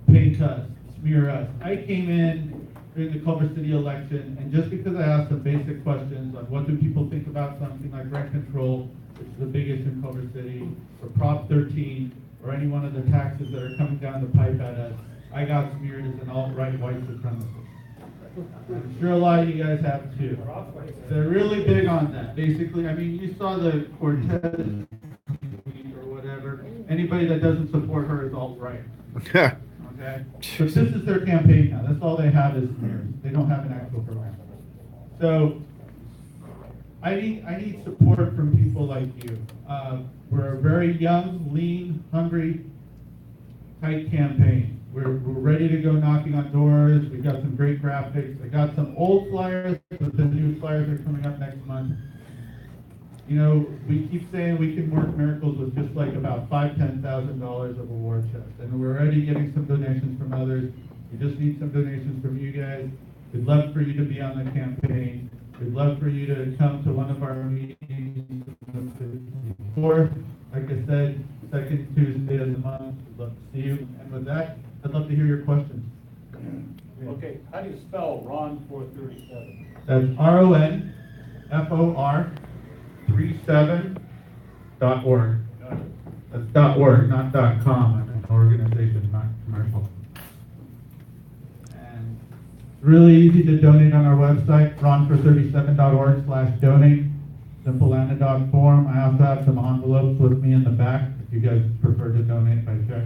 paint us, smear us. I came in during the Culver City election, and just because I asked some basic questions on what do people think about something like rent control, which is the biggest in Culver City, or Prop 13, or any one of the taxes that are coming down the pipe at us, I got smeared as an alt-right white supremacist. I'm sure a lot of you guys have too. They're really big on that. Basically, I mean, you saw the Cortez tweet or whatever. Anybody that doesn't support her is alt-right. Okay? But this is their campaign now. That's all they have is smears. They don't have an actual program. So I need support from people like you. We're a very young, lean, hungry, tight campaign. We're ready to go knocking on doors. We've got some great graphics. I got some old flyers, but the new flyers are coming up next month. You know, we keep saying we can work miracles with just like about $5,000-$10,000 of award checks, and we're already getting some donations from others. We just need some donations from you guys. We'd love for you to be on the campaign. We'd love for you to come to one of our meetings. Or, like I said, second Tuesday of the month. We'd love to see you. And with that, I'd love to hear your questions. Okay, how do you spell Ron 437? That's RONFOR 37.org. That's .org, not .com. I'm an organization, not commercial. And it's really easy to donate on our website, ronfor37.org/donate. Simple anecdote form. I also have some envelopes with me in the back if you guys prefer to donate by check.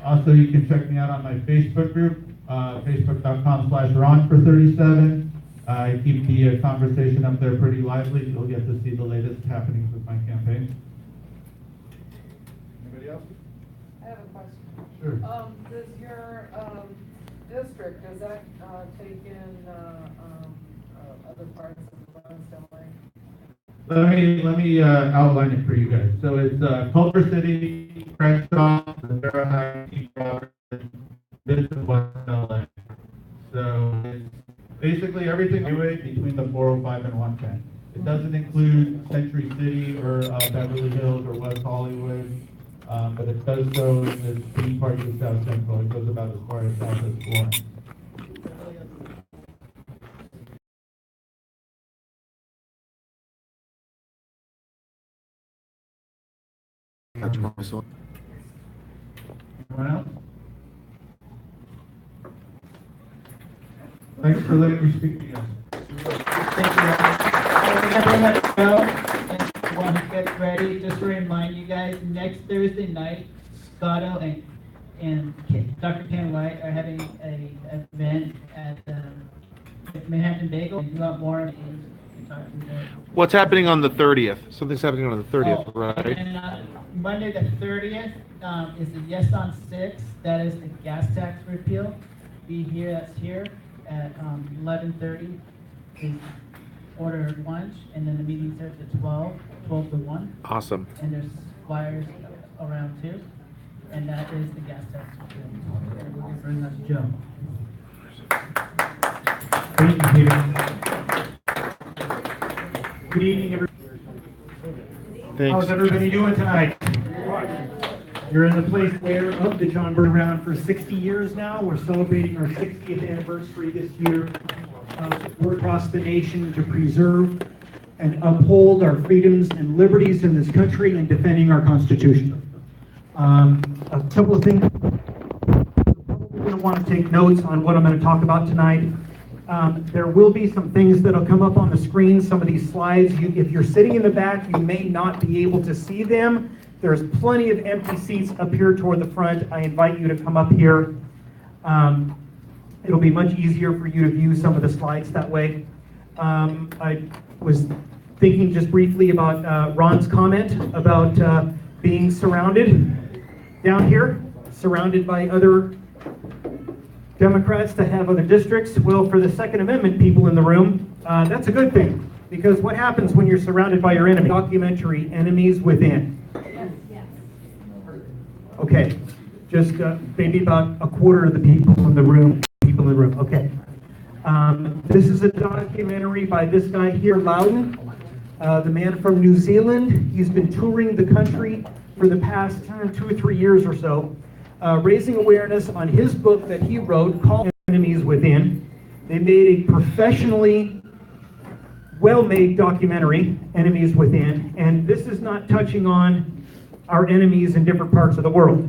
Also, you can check me out on my Facebook group, facebook.com/ronfor37. I keep the conversation up there pretty lively. You'll get to see the latest happenings with my campaign. Anybody else? I have a question. Sure. Does your, district, does that, take in, other parts of the Let me outline it for you guys. So it's Culver City, Crenshaw, Ventura Heights, East Robertson, this is West LA. So it's basically everything we do it between the 405 and 110. It doesn't include Century City or Beverly Hills or West Hollywood, but it does go in the deep parts of South Central. It goes about as far as south as Florence. Anyone else? Thanks for letting me speak to you guys. Thank you. Everyone go and want to get ready, just to remind you guys, next Thursday night, Scotto and Dr. Ken White are having an event at Manhattan Bagel. If you want more, you can talk to them. What's happening on the 30th? Something's happening on the 30th, right? And Monday the 30th is the Yes on 6. That is the gas tax repeal. Be here, that's here at 11:30 is order lunch, and then the meeting starts at 12 to 1. Awesome. And there's flyers around too. And that is the gas tax repeal. And we'll bring that to Joe. Thank you, Peter. Good evening, everybody. How's everybody doing tonight? You're in the place where of the Joh Birch around for 60 years now. We're celebrating our 60th anniversary this year. We're across the nation to preserve and uphold our freedoms and liberties in this country and defending our Constitution. A couple of things. You're going to want to take notes on what I'm going to talk about tonight. There will be some things that'll come up on the screen, some of these slides. If you're sitting in the back, you may not be able to see them. There's plenty of empty seats up here toward the front. I invite you to come up here. It'll be much easier for you to view some of the slides that way. I was thinking just briefly about Ron's comment about being surrounded down here, surrounded by other Democrats to have other districts. Well, for the Second Amendment people in the room, that's a good thing, because what happens when you're surrounded by your enemy? Documentary Enemies Within. Okay, just maybe about a quarter of the people in the room. Okay. This is a documentary by this guy here, Loudon, the man from New Zealand. He's been touring the country for the past 2 or 3 years or so, raising awareness on his book that he wrote called Enemies Within. They made a professionally well-made documentary, Enemies Within, and this is not touching on our enemies in different parts of the world.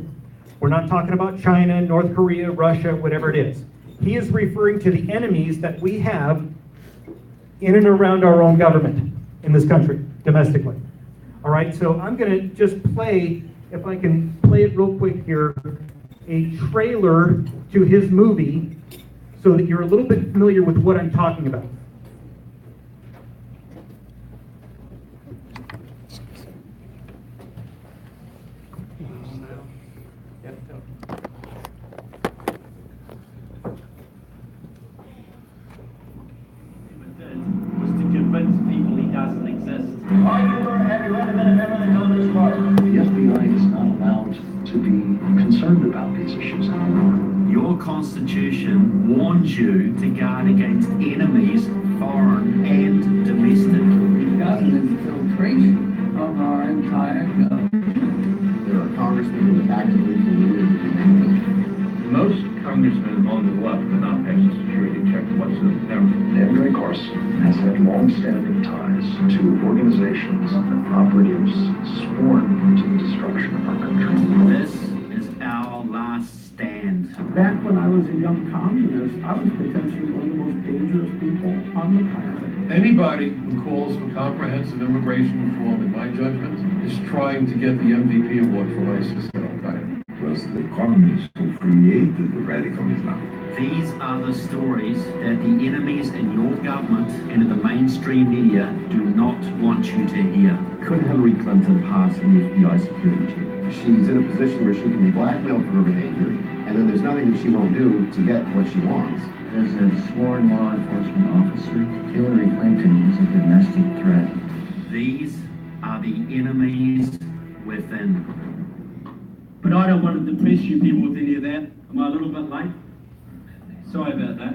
We're not talking about China, North Korea, Russia, whatever it is. He is referring to the enemies that we have in and around our own government in this country, domestically. All right, so I'm going to just play, if I can play it real quick here, a trailer to his movie so that you're a little bit familiar with what I'm talking about. Was to convince people he doesn't exist. The FBI is not allowed to be concerned about these issues anymore. Your constitution warns you to guard against enemies, foreign and domestic. We've got an infiltration of our entire government. There are congressmen who actively colluded. Most congressmen on the left are not past the security check whatsoever. Every arson has had long-standing ties to organizations and operatives sworn to the destruction of our country. This is our last stand. Back when I was a young communist, I was potentially one of the most dangerous people on the planet. Anybody who calls for comprehensive immigration reform, in my judgment, is trying to get the MVP award for ISIS and Al-Qaeda. It was the communists who created the radical Islam. These are the stories that the enemies in your government and in the mainstream media do not want you to hear. Could Hillary Clinton pass an FBI security chief? She's in a position where she can be blackmailed for her behavior, and then there's nothing that she won't do to get what she wants. As a sworn law enforcement officer, Hillary Clinton is a domestic threat. These are the enemies within. But I don't want to depress you people with any of that. Am I a little bit late? Sorry about that.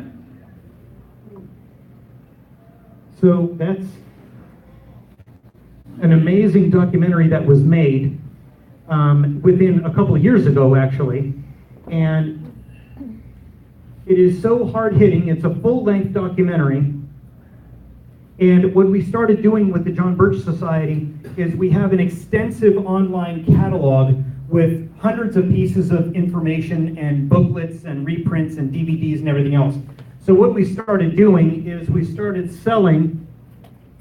So that's an amazing documentary that was made within a couple of years ago, actually. And it is so hard-hitting. It's a full-length documentary. And what we started doing with the Joh Birch Society is we have an extensive online catalog with hundreds of pieces of information and booklets and reprints and DVDs and everything else. So what we started doing is we started selling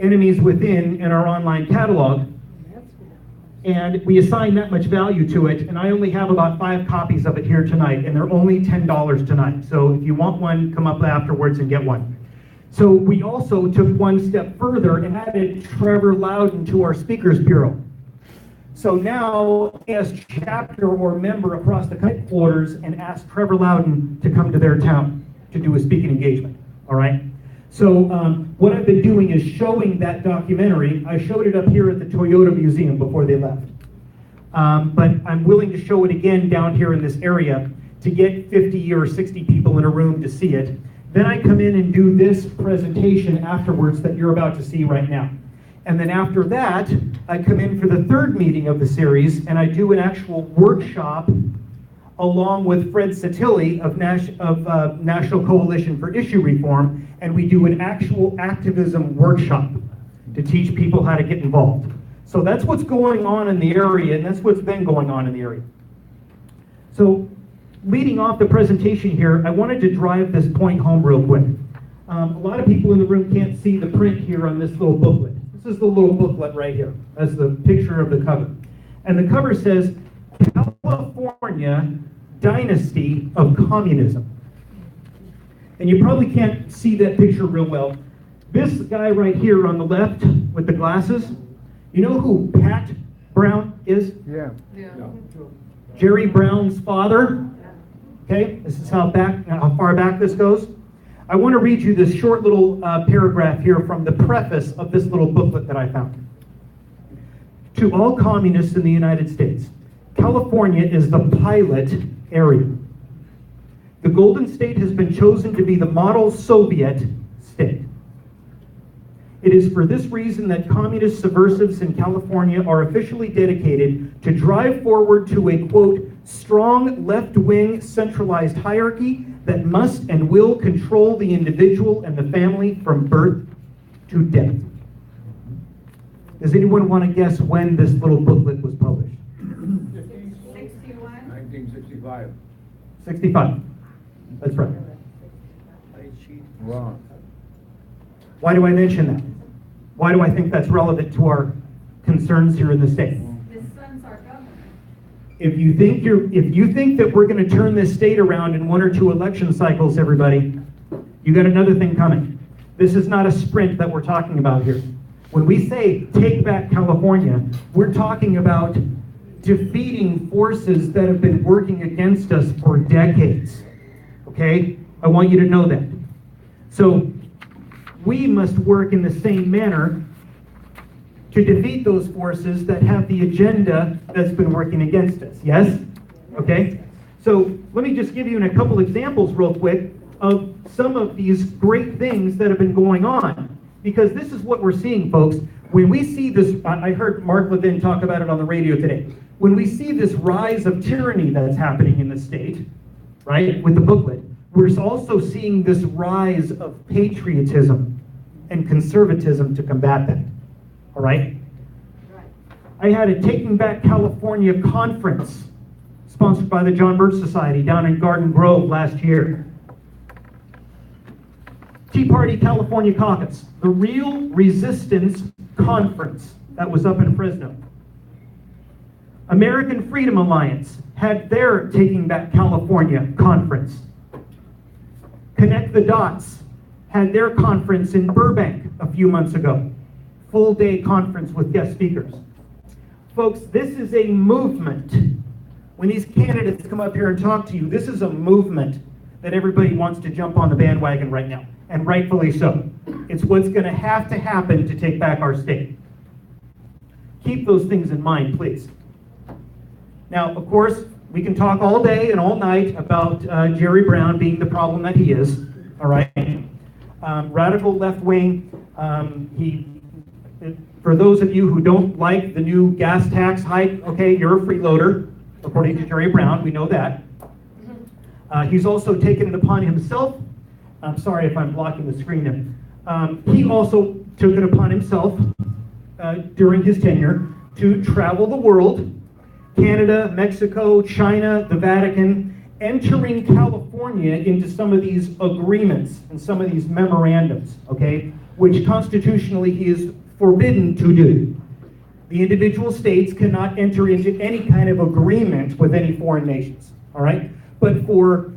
Enemies Within in our online catalog, and we assign that much value to it, and I only have about 5 copies of it here tonight, and they're only $10 tonight. So if you want one, come up afterwards and get one. So we also took one step further and added Trevor Loudon to our Speakers Bureau. So now, as chapter or member across the headquarters and ask Trevor Loudon to come to their town to do a speaking engagement, all right? So what I've been doing is showing that documentary. I showed it up here at the Toyota Museum before they left. But I'm willing to show it again down here in this area to get 50 or 60 people in a room to see it. Then I come in and do this presentation afterwards that you're about to see right now. And then after that, I come in for the 3rd meeting of the series, and I do an actual workshop along with Fred Satilli of National Coalition for Issue Reform, and we do an actual activism workshop to teach people how to get involved. So that's what's going on in the area, and that's what's been going on in the area. So leading off the presentation here, I wanted to drive this point home real quick. A lot of people in the room can't see the print here on this little booklet. This is the little booklet right here. That's the picture of the cover. And the cover says, California Dynasty of Communism. And you probably can't see that picture real well. This guy right here on the left with the glasses, you know who Pat Brown is? Yeah. Jerry Brown's father. Okay, this is how far back this goes. I want to read you this short little paragraph here from the preface of this little booklet that I found. To all communists in the United States, California is the pilot area. The Golden State has been chosen to be the model Soviet state. It is for this reason that communist subversives in California are officially dedicated to drive forward to a, quote, strong left-wing centralized hierarchy that must and will control the individual and the family from birth to death. Does anyone want to guess when this little booklet was published? 1965. 65. That's right. Wrong. Why do I mention that? Why do I think that's relevant to our concerns here in the state? His son's our governor. If you think that we're going to turn this state around in 1 or 2 election cycles, everybody, you got another thing coming. This is not a sprint that we're talking about here. When we say take back California, we're talking about defeating forces that have been working against us for decades. Okay? I want you to know that. So we must work in the same manner to defeat those forces that have the agenda that's been working against us. Yes? Okay? So let me just give you a couple examples real quick of some of these great things that have been going on. Because this is what we're seeing, folks. When we see this, I heard Mark Levin talk about it on the radio today. When we see this rise of tyranny that's happening in the state, right, with the booklet, we're also seeing this rise of patriotism and conservatism to combat that. All right? I had a Taking Back California conference sponsored by the Joh Birch Society down in Garden Grove last year. Tea Party California Caucus, the Real Resistance Conference that was up in Fresno. American Freedom Alliance had their Taking Back California conference. Connect the Dots had their conference in Burbank a few months ago. Full day conference with guest speakers. Folks, this is a movement. When these candidates come up here and talk to you, this is a movement that everybody wants to jump on the bandwagon right now, and rightfully so. It's what's going to happen to take back our state. Keep those things in mind, please. Now, of course, we can talk all day and all night about Jerry Brown being the problem that he is, all right? Radical left wing, for those of you who don't like the new gas tax hike, okay, you're a freeloader, according to Jerry Brown, we know that. He's also taken it upon himself, I'm sorry if I'm blocking the screen there. He also took it upon himself during his tenure to travel the world, Canada, Mexico, China, the Vatican, entering California into some of these agreements and some of these memorandums, okay, which constitutionally he is forbidden to do. The individual states cannot enter into any kind of agreement with any foreign nations, all right? But for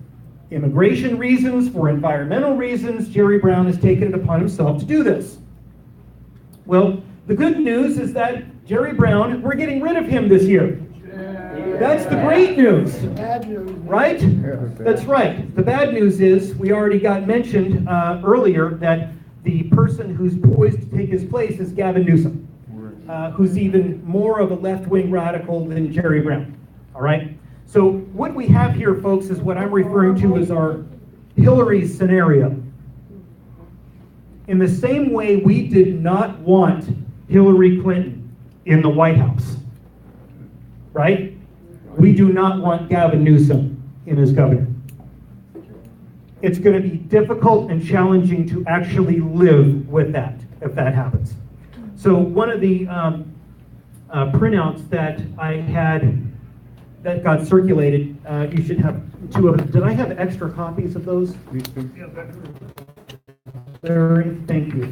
immigration reasons, for environmental reasons, Jerry Brown has taken it upon himself to do this. Well, the good news is that Jerry Brown, we're getting rid of him this year. That's the great news, right? That's right. The bad news is, we already got mentioned earlier that the person who's poised to take his place is Gavin Newsom, who's even more of a left-wing radical than Jerry Brown, all right? So what we have here, folks, is what I'm referring to as our Hillary scenario. In the same way we did not want Hillary Clinton in the White House, right? We do not want Gavin Newsom in as governor. It's going to be difficult and challenging to actually live with that, if that happens. So one of the printouts that I had that got circulated, you should have two of them. Did I have extra copies of those? Larry, thank you.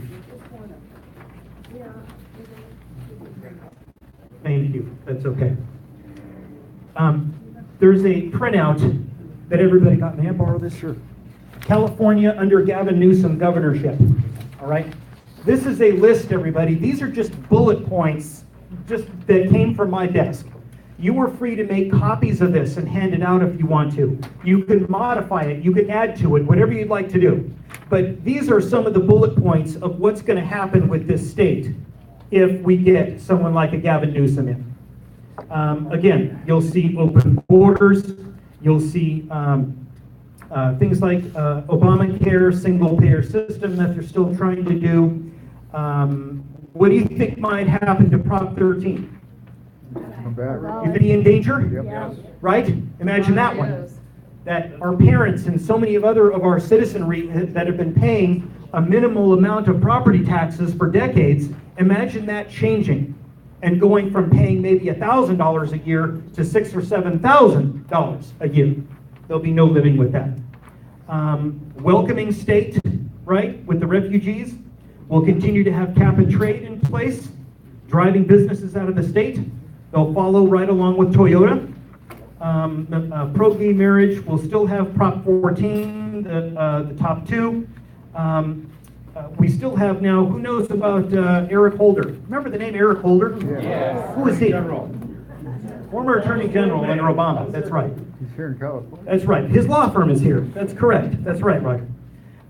Thank you, that's okay. There's a printout that everybody got. May I borrow this? Sure. California under Gavin Newsom governorship, all right? This is a list, everybody. These are just bullet points just that came from my desk. You are free to make copies of this and hand it out if you want to. You can modify it, you can add to it, whatever you'd like to do. But these are some of the bullet points of what's going to happen with this state if we get someone like a Gavin Newsom in. Again, you'll see open borders, you'll see things like Obamacare, single-payer system that they're still trying to do. What do you think might happen to Prop 13? You could be in danger? Yep. Right? Imagine that one. That our parents and so many of our citizenry that have been paying a minimal amount of property taxes for decades, imagine that changing and going from paying maybe $1,000 a year to $6,000 or $7,000 a year. There'll be no living with that. Welcoming state, right, with the refugees. We'll continue to have cap and trade in place, driving businesses out of the state. They'll follow right along with Toyota. Pro-gay marriage will still have Prop 14, the top two. We still have now, who knows about Eric Holder? Remember the name Eric Holder? Yes. Who is he? Former Attorney General under Obama, that's right. He's here in California. That's right. His law firm is here. That's correct. That's right, Roger.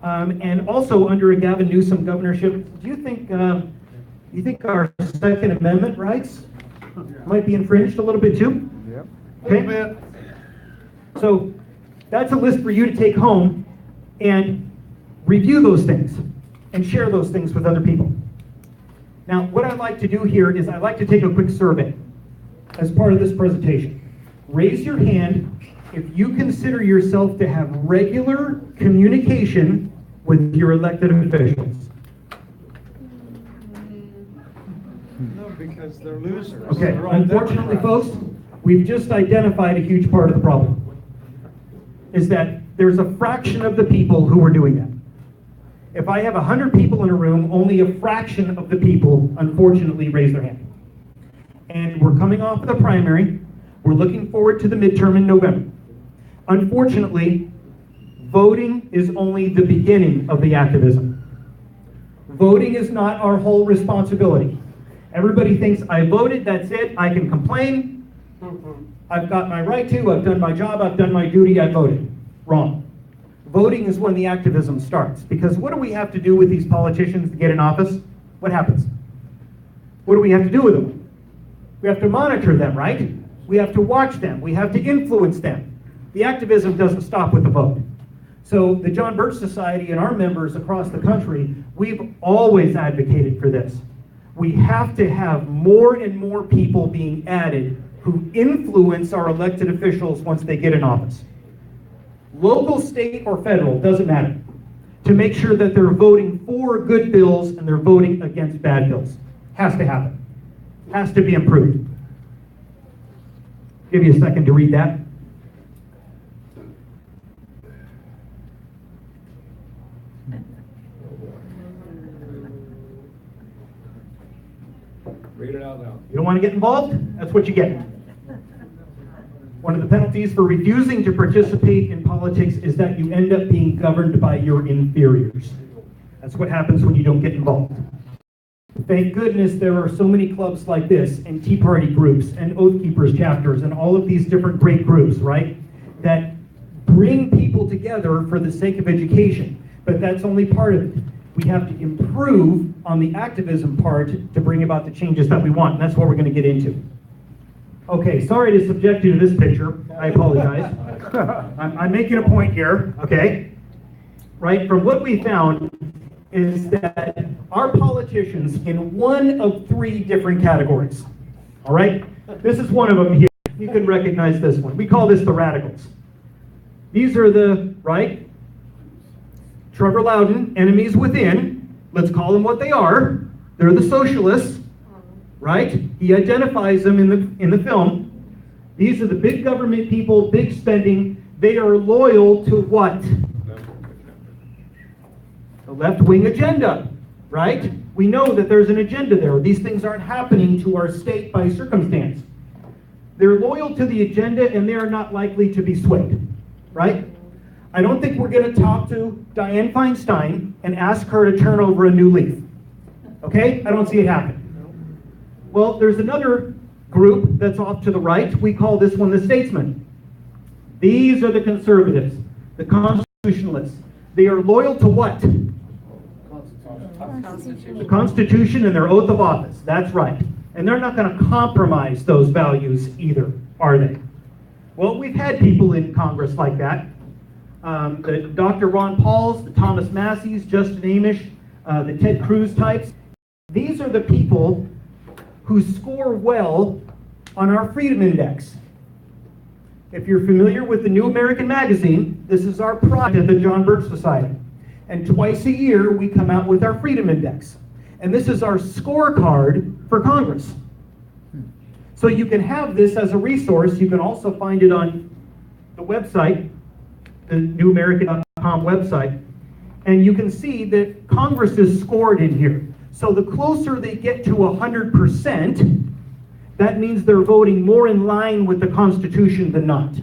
And also under a Gavin Newsom governorship, do you think our Second Amendment rights might be infringed a little bit too? Yep. Okay. A little bit. So that's a list for you to take home and review those things and share those things with other people. Now, what I'd like to do here is I'd like to take a quick survey as part of this presentation. Raise your hand if you consider yourself to have regular communication with your elected officials. because they're losers. Okay, They're all unfortunately, Democrats. folks, we've just identified a huge part of the problem. Is that there's a fraction of the people who are doing that. If I have 100 people in a room, only a fraction of the people, unfortunately, raise their hand. And we're coming off of the primary. We're looking forward to the midterm in November. Unfortunately, voting is only the beginning of the activism. Voting is not our whole responsibility. Everybody thinks, I voted, that's it, I can complain. I've got my right to, I've done my job, I've done my duty, I voted. Wrong. Voting is when the activism starts. Because what do we have to do with these politicians to get in office? What happens? What do we have to do with them? We have to monitor them, right? We have to watch them. We have to influence them. The activism doesn't stop with the vote. So the Joh Birch Society and our members across the country, we've always advocated for this. We have to have more and more people being added who influence our elected officials once they get in office. Local, state, or federal, doesn't matter. To make sure that they're voting for good bills and they're voting against bad bills. Has to happen. Has to be improved. Give you a second to read that. Read it out loud. You don't want to get involved? That's what you get. One of the penalties for refusing to participate in politics is that you end up being governed by your inferiors. That's what happens when you don't get involved. Thank goodness there are so many clubs like this, and Tea Party groups, and Oath Keepers chapters, and all of these different great groups, right? That bring people together for the sake of education. But that's only part of it. We have to improve on the activism part to bring about the changes that we want, and that's what we're going to get into. Okay, sorry to subject you to this picture. I apologize. I'm making a point here, okay? Right, from what we found is that our politicians in one of 3 different categories, all right? This is one of them here. You can recognize this one. We call this the radicals. These are the, right? Trevor Loudon, enemies within. Let's call them what they are. They're the socialists, right? He identifies them in the film. These are the big government people, big spending. They are loyal to what? The left-wing agenda, right? We know that there's an agenda there. These things aren't happening to our state by circumstance. They're loyal to the agenda and they are not likely to be swayed, right? I don't think we're going to talk to Dianne Feinstein and ask her to turn over a new leaf. Okay? I don't see it happen. Well, there's another group that's off to the right. We call this one the statesmen. These are the conservatives, the constitutionalists. They are loyal to what? The Constitution and their oath of office. That's right. And they're not going to compromise those values either, are they? Well, we've had people in Congress like that. The Dr. Ron Pauls, the Thomas Masseys, Justin Amish, the Ted Cruz types. These are the people who score well on our Freedom Index. If you're familiar with the New American Magazine, this is our product at the Joh Birch Society. And twice a year, we come out with our Freedom Index. And this is our scorecard for Congress. So you can have this as a resource. You can also find it on the website, the newamerican.com website. And you can see that Congress is scored in here. So the closer they get to 100%, that means they're voting more in line with the Constitution than not.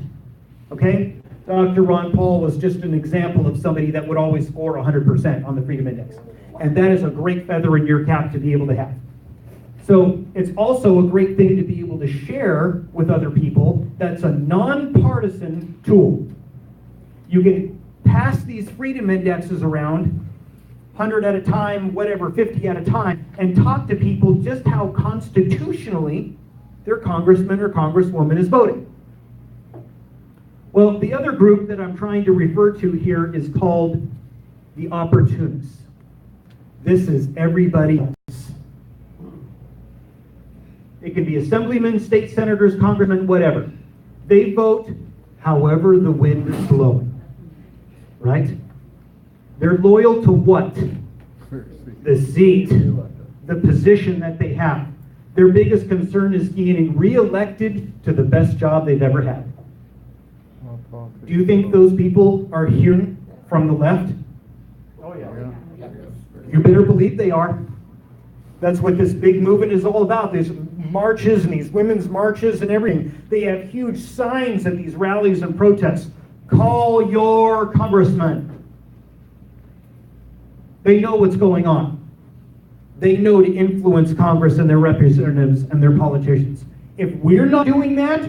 Okay? Dr. Ron Paul was just an example of somebody that would always score 100% on the Freedom Index. And that is a great feather in your cap to be able to have. So it's also a great thing to be able to share with other people. That's a nonpartisan tool. You can pass these Freedom Indexes around, 100 at a time, whatever, 50 at a time, and talk to people just how constitutionally their congressman or congresswoman is voting. Well, the other group that I'm trying to refer to here is called the opportunists. This is everybody else. It can be assemblymen, state senators, congressmen, whatever. They vote however the wind is blowing, right? They're loyal to what? The seat, the position that they have. Their biggest concern is getting reelected to the best job they've ever had. Do you think those people are hearing from the left? Oh, yeah. You better believe they are. That's what this big movement is all about. These marches and these women's marches and everything. They have huge signs at these rallies and protests. Call your congressman. They know what's going on. They know to influence Congress and their representatives and their politicians. If we're not doing that,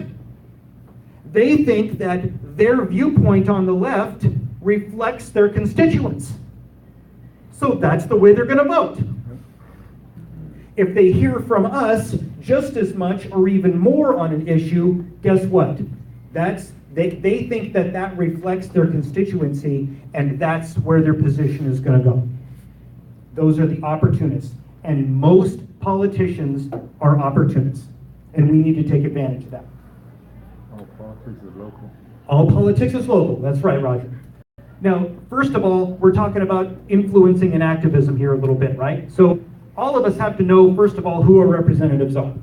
they think that their viewpoint on the left reflects their constituents. So that's the way they're going to vote. If they hear from us just as much or even more on an issue, guess what? They think that reflects their constituency, and that's where their position is going to go. Those are the opportunists, and most politicians are opportunists, and we need to take advantage of that. All politics is local. All politics is local, that's right, Roger. Now, first of all, we're talking about influencing and activism here a little bit, right? So all of us have to know, first of all, who our representatives are.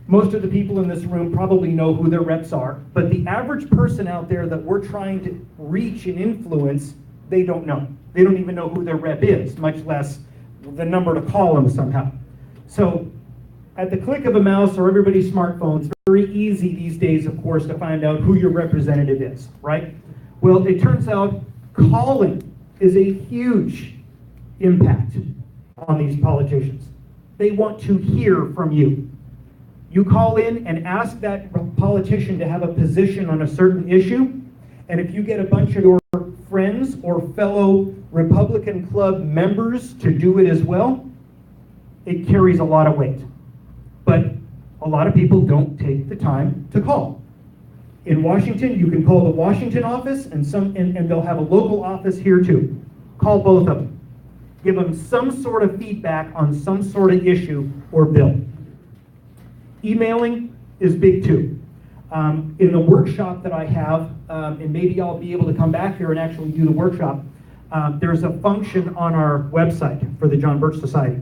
Most of the people in this room probably know who their reps are, but the average person out there that we're trying to reach and influence, they don't know. They don't even know who their rep is, much less the number to call them somehow. So at the click of a mouse or everybody's smartphone, it's very easy these days, of course, to find out who your representative is, right? Well, it turns out calling is a huge impact on these politicians. They want to hear from you. You call in and ask that politician to have a position on a certain issue, and if you get a bunch of your friends or fellow Republican Club members to do it as well, it carries a lot of weight. But a lot of people don't take the time to call. In Washington, you can call the Washington office, and they'll have a local office here too. Call both of them. Give them some sort of feedback on some sort of issue or bill. Emailing is big too. In the workshop that I have, and maybe I'll be able to come back here and actually do the workshop, there's a function on our website for the Joh Birch Society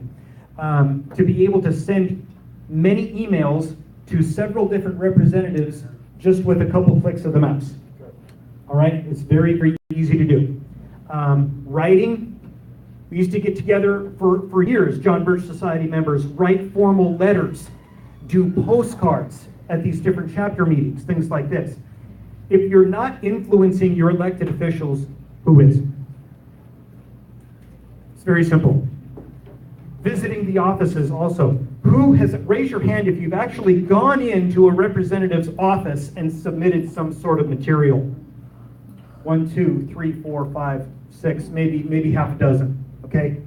to be able to send many emails to several different representatives just with a couple clicks of the mouse. All right, it's very, very easy to do. Writing, we used to get together for years, Joh Birch Society members, write formal letters, do postcards at these different chapter meetings, things like this. If you're not influencing your elected officials, who is? It's very simple. Visiting the offices also. Raise your hand if you've actually gone into a representative's office and submitted some sort of material. 1, 2, 3, 4, 5, 6, maybe half a dozen, okay?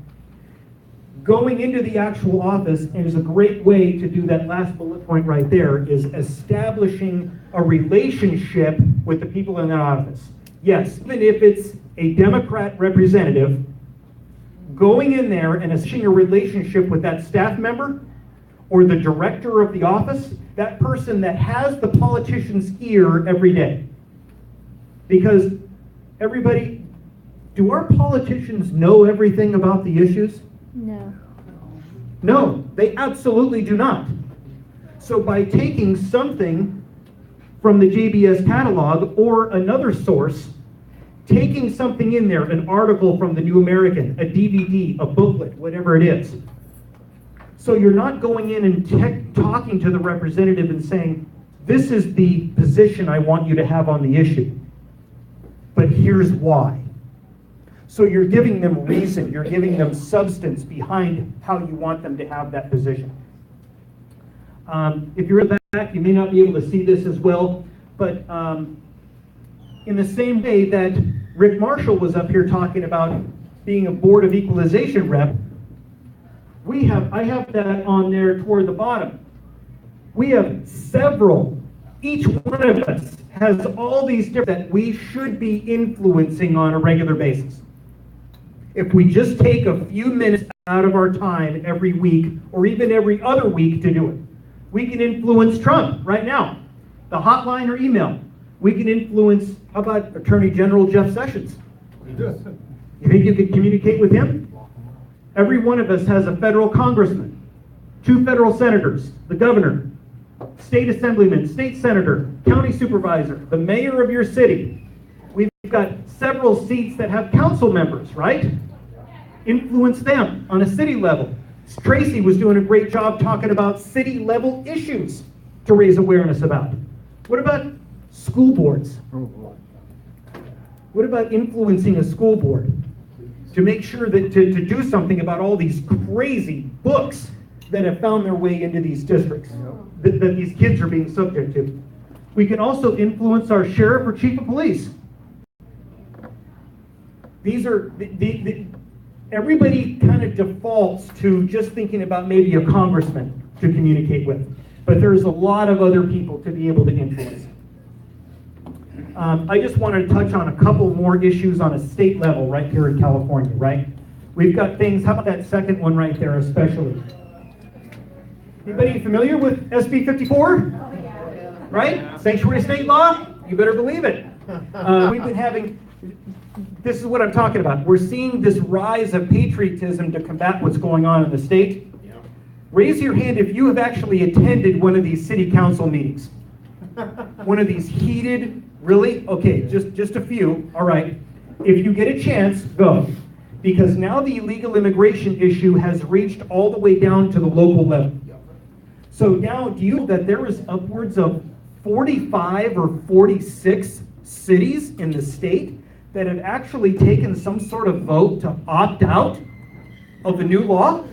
Going into the actual office, and is a great way to do that last bullet point right there, is establishing a relationship with the people in that office. Yes, even if it's a Democrat representative, going in there and establishing a relationship with that staff member or the director of the office, that person that has the politician's ear every day. Because everybody, do our politicians know everything about the issues? No. No, they absolutely do not. So by taking something from the JBS catalog or another source, taking something in there, an article from the New American, a DVD, a booklet, whatever it is. So you're not going in and talking to the representative and saying, this is the position I want you to have on the issue, but here's why. So you're giving them reason, you're giving them substance behind how you want them to have that position. If you're in the back, you may not be able to see this as well, but in the same way that Rick Marshall was up here talking about being a Board of Equalization rep, I have that on there toward the bottom. We have several, each one of us has all these different that we should be influencing on a regular basis. If we just take a few minutes out of our time every week, or even every other week to do it, we can influence Trump right now. The hotline or email. We can influence, how about Attorney General Jeff Sessions? You think you could communicate with him? Every one of us has a federal congressman. 2 federal senators, the governor, state assemblyman, state senator, county supervisor, the mayor of your city. We've got several seats that have council members, right? Influence them on a city level. Tracy was doing a great job talking about city level issues to raise awareness about. What about school boards? What about influencing a school board to make sure that to do something about all these crazy books that have found their way into these districts that these kids are being subject to? We can also influence our sheriff or chief of police. These are everybody kind of defaults to just thinking about maybe a congressman to communicate with, but there's a lot of other people to be able to influence. I just wanted to touch on a couple more issues on a state level right here in California, right? We've got things, how about that second one right there especially? Anybody familiar with SB 54? Right? Sanctuary state law? You better believe it. We've been having, this is what I'm talking about. We're seeing this rise of patriotism to combat what's going on in the state. Raise your hand if you have actually attended one of these city council meetings. One of these heated, really? Okay, just a few. All right. If you get a chance, go. Because now the illegal immigration issue has reached all the way down to the local level. So now, do you know that there is upwards of 45 or 46 cities in the state that have actually taken some sort of vote to opt out of the new law?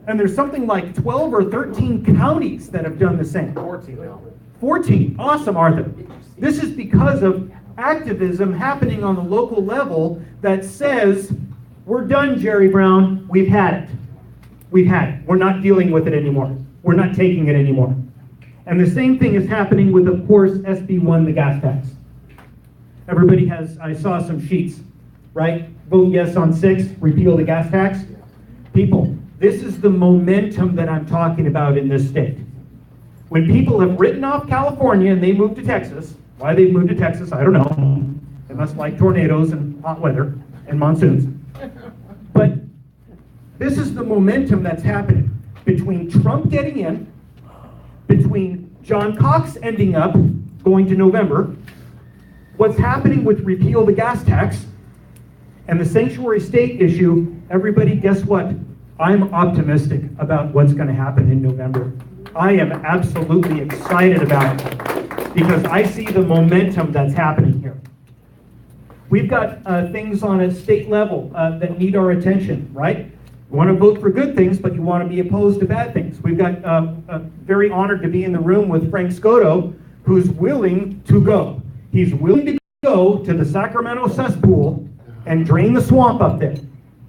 And there's something like 12 or 13 counties that have done the same. 14 now. 14. Awesome, Arthur. This is because of activism happening on the local level that says, we're done, Jerry Brown. We've had it. We've had it. We're not dealing with it anymore. We're not taking it anymore. And the same thing is happening with, of course, SB 1, the gas tax. Everybody has, I saw some sheets, right? Vote yes on 6, repeal the gas tax. People, this is the momentum that I'm talking about in this state. When people have written off California and they move to Texas, why they've moved to Texas, I don't know. They must like tornadoes and hot weather and monsoons. But this is the momentum that's happening between Trump getting in, between John Cox ending up going to November, what's happening with repeal the gas tax, and the sanctuary state issue. Everybody, guess what? I'm optimistic about what's going to happen in November. I am absolutely excited about it because I see the momentum that's happening here. We've got things on a state level that need our attention, right? You want to vote for good things, but you want to be opposed to bad things. We've got very honored to be in the room with Frank Scotto, who's willing to go. He's willing to go to the Sacramento cesspool and drain the swamp up there,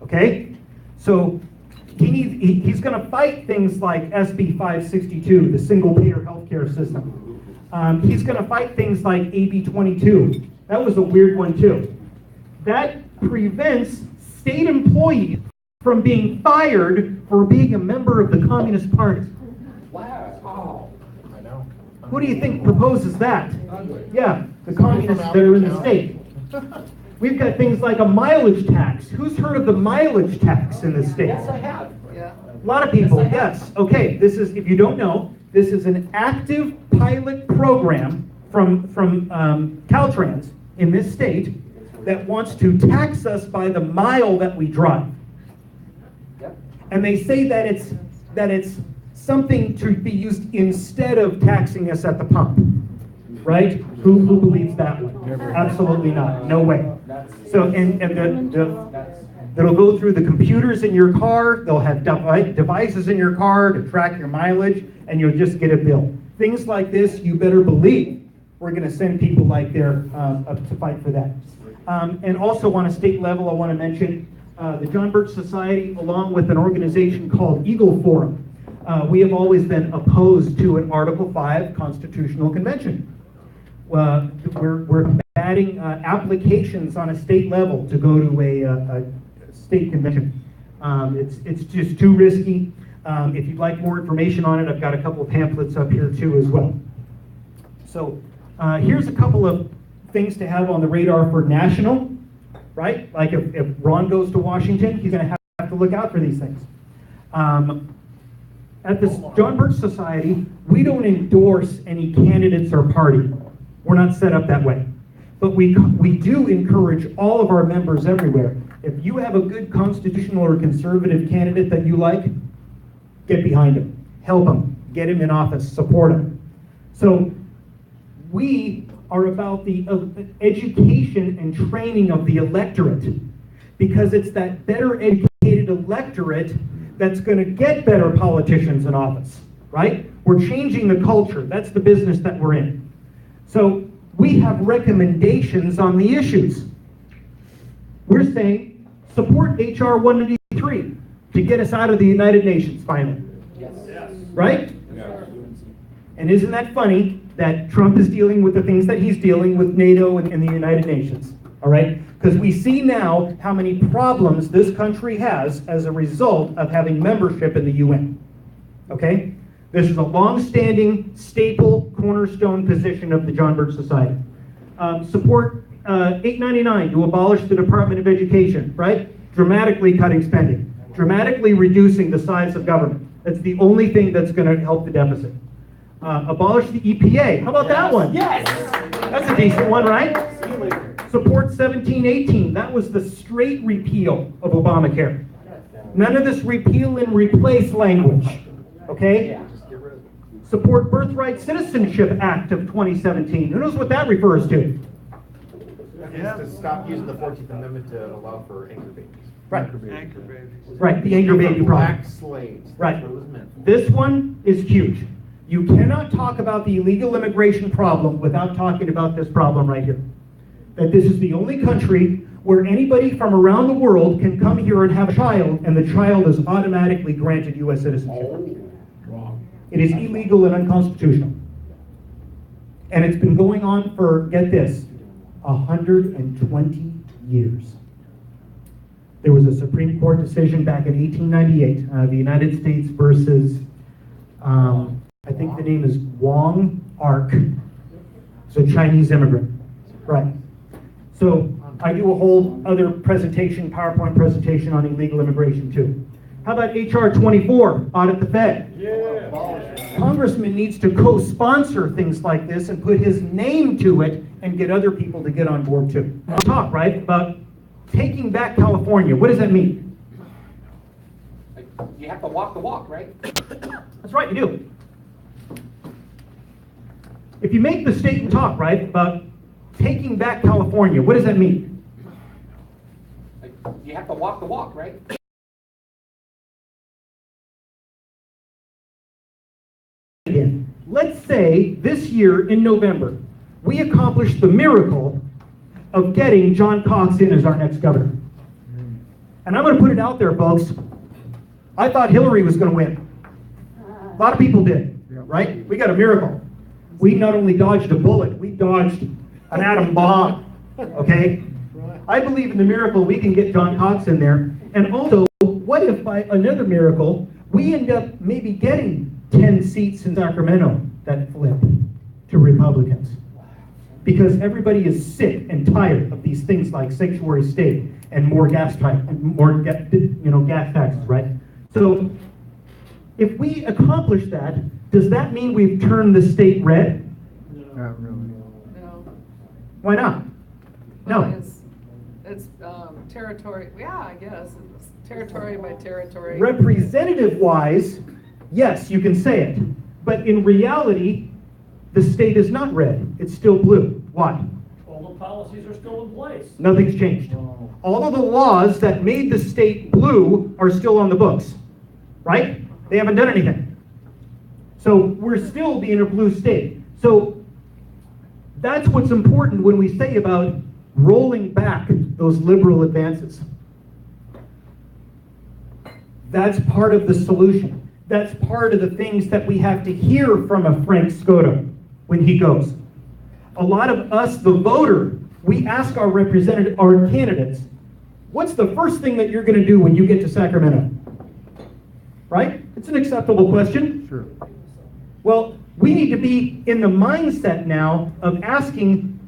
okay? So he's going to fight things like SB 562, the single-payer healthcare system. He's going to fight things like AB 22. That was a weird one, too. That prevents state employees from being fired for being a member of the Communist Party. Wow. I know. Who do you think proposes that? Yeah, the communists that are in the state. We've got things like a mileage tax. Who's heard of the mileage tax in the state? Yes, I have. Yeah. A lot of people, yes. Okay, this is, if you don't know, this is an active pilot program from Caltrans in this state that wants to tax us by the mile that we drive. And they say that it's something to be used instead of taxing us at the pump, right? Who believes that one? Absolutely not. No way. So and that'll go through the computers in your car. They'll have devices in your car to track your mileage, and you'll just get a bill. Things like this, you better believe we're going to send people like there to fight for that. And also on a state level, I want to mention the Joh Birch Society, along with an organization called Eagle Forum. We have always been opposed to an Article 5 constitutional convention. We're combating applications on a state level to go to a state convention. It's just too risky. If you'd like more information on it, I've got a couple of pamphlets up here too as well. So here's a couple of things to have on the radar for national, right? Like if Ron goes to Washington, he's going to have to look out for these things. At the Joh Birch Society, we don't endorse any candidates or party. We're not set up that way. But we do encourage all of our members everywhere. If you have a good constitutional or conservative candidate that you like, get behind him, help him, get him in office, support him. So we are about the education and training of the electorate, because it's that better educated electorate that's going to get better politicians in office, right? We're changing the culture. That's the business that we're in. So we have recommendations on the issues. We're saying support HR 183 to get us out of the United Nations finally. Yes. Right? And isn't that funny that Trump is dealing with the things that he's dealing with NATO and the United Nations? All right? Because we see now how many problems this country has as a result of having membership in the UN. Okay? This is a long-standing, staple, cornerstone position of the Joh Birch Society. Support 899 to abolish the Department of Education, right? Dramatically cutting spending, dramatically reducing the size of government. That's the only thing that's going to help the deficit. Abolish the EPA. How about that one? Yes! That's a decent one, right? Support 1718. That was the straight repeal of Obamacare. None of this repeal and replace language. Okay? Support Birthright Citizenship Act of 2017. Who knows what that refers to? Yeah. To stop using the 14th Amendment to allow for anchor babies. Right. Anchor babies. Right, the anchor baby problem. Black slaves. Right. That's what it was meant for. This one is huge. You cannot talk about the illegal immigration problem without talking about this problem right here. That this is the only country where anybody from around the world can come here and have a child, and the child is automatically granted U.S. citizenship. It is illegal and unconstitutional. And it's been going on for, get this, 120 years. There was a Supreme Court decision back in 1898, the United States versus, I think the name is Wong Ark. So Chinese immigrant, right. So I do a whole other presentation, PowerPoint presentation on illegal immigration too. How about HR 24, audit the Fed? Yeah. Congressman needs to co-sponsor things like this and put his name to it and get other people to get on board too. We'll talk, right, about taking back California. What does that mean? You have to walk the walk, right? That's right, you do. If you make the statement talk, right, about taking back California, what does that mean? You have to walk the walk, right? Again, let's say this year in November, we accomplished the miracle of getting John Cox in as our next governor. And I'm going to put it out there, folks. I thought Hillary was going to win. A lot of people did, right? We got a miracle. We not only dodged a bullet, we dodged an atom bomb, okay? I believe in the miracle we can get John Cox in there. And also, what if by another miracle, we end up maybe getting 10 seats in Sacramento that flip to Republicans? Because everybody is sick and tired of these things like sanctuary state and more gas gas taxes, right? So if we accomplish that, does that mean we've turned the state red? Not really. No. Why not? Well, No. It's territory, yeah, I guess, it's territory by territory. Representative-wise, yes, you can say it. But in reality, the state is not red. It's still blue. Why? All the policies are still in place. Nothing's changed. All of the laws that made the state blue are still on the books, right? They haven't done anything. So we're still being a blue state. So that's what's important when we say about rolling back those liberal advances. That's part of the solution. That's part of the things that we have to hear from a Frank Scotto when he goes. A lot of us, the voter, we ask our candidates, what's the first thing that you're going to do when you get to Sacramento? Right? It's an acceptable question. Sure. Well, we need to be in the mindset now of asking,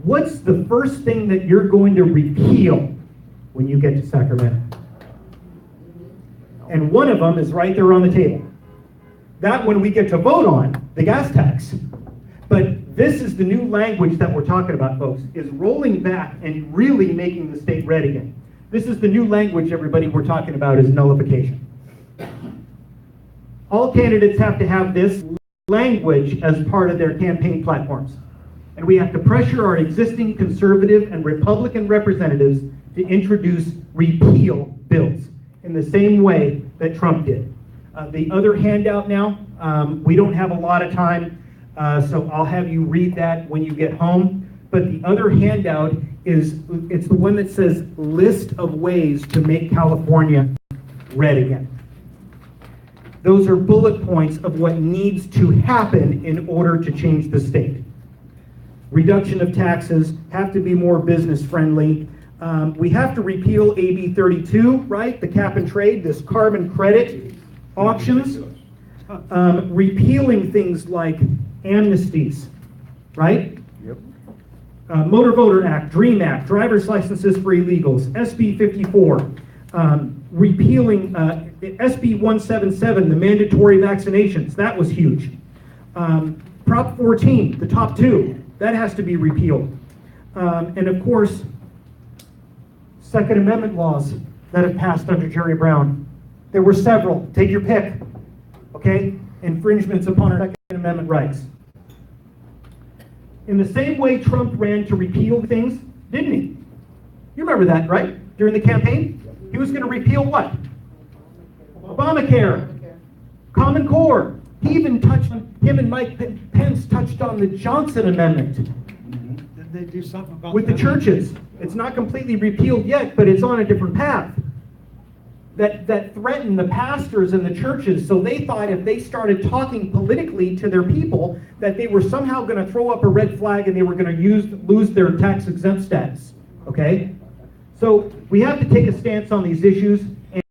what's the first thing that you're going to repeal when you get to Sacramento? And one of them is right there on the table. that one we get to vote on, the gas tax. But this is the new language that we're talking about, folks, is rolling back and really making the state red again. This is the new language, everybody, we're talking about is nullification. All candidates have to have this language as part of their campaign platforms. And we have to pressure our existing conservative and Republican representatives to introduce repeal bills in the same way that Trump did. The other handout now, we don't have a lot of time, so I'll have you read that when you get home. But the other handout is, it's the one that says list of ways to make California red again. Those are bullet points of what needs to happen in order to change the state. Reduction of taxes, have to be more business friendly. We have to repeal AB 32, right? The cap and trade, this carbon credit auctions. Repealing things like amnesties, right? Yep. Motor Voter Act, DREAM Act, driver's licenses for illegals, SB 54, repealing SB 177, the mandatory vaccinations, that was huge. Prop 14, the top two, that has to be repealed. And of course, Second Amendment laws that have passed under Jerry Brown. There were several, take your pick, okay? Infringements upon our Second Amendment rights. In the same way Trump ran to repeal things, didn't he? You remember that, right? During the campaign? He was going to repeal what? Obamacare, Common Core. He even touched on, him and Mike Pence touched on the Johnson Amendment. Did they do something about with the churches? It's not completely repealed yet, but it's on a different path. That threatened the pastors and the churches, so they thought if they started talking politically to their people, that they were somehow going to throw up a red flag and they were going to lose their tax exempt status, okay? So we have to take a stance on these issues,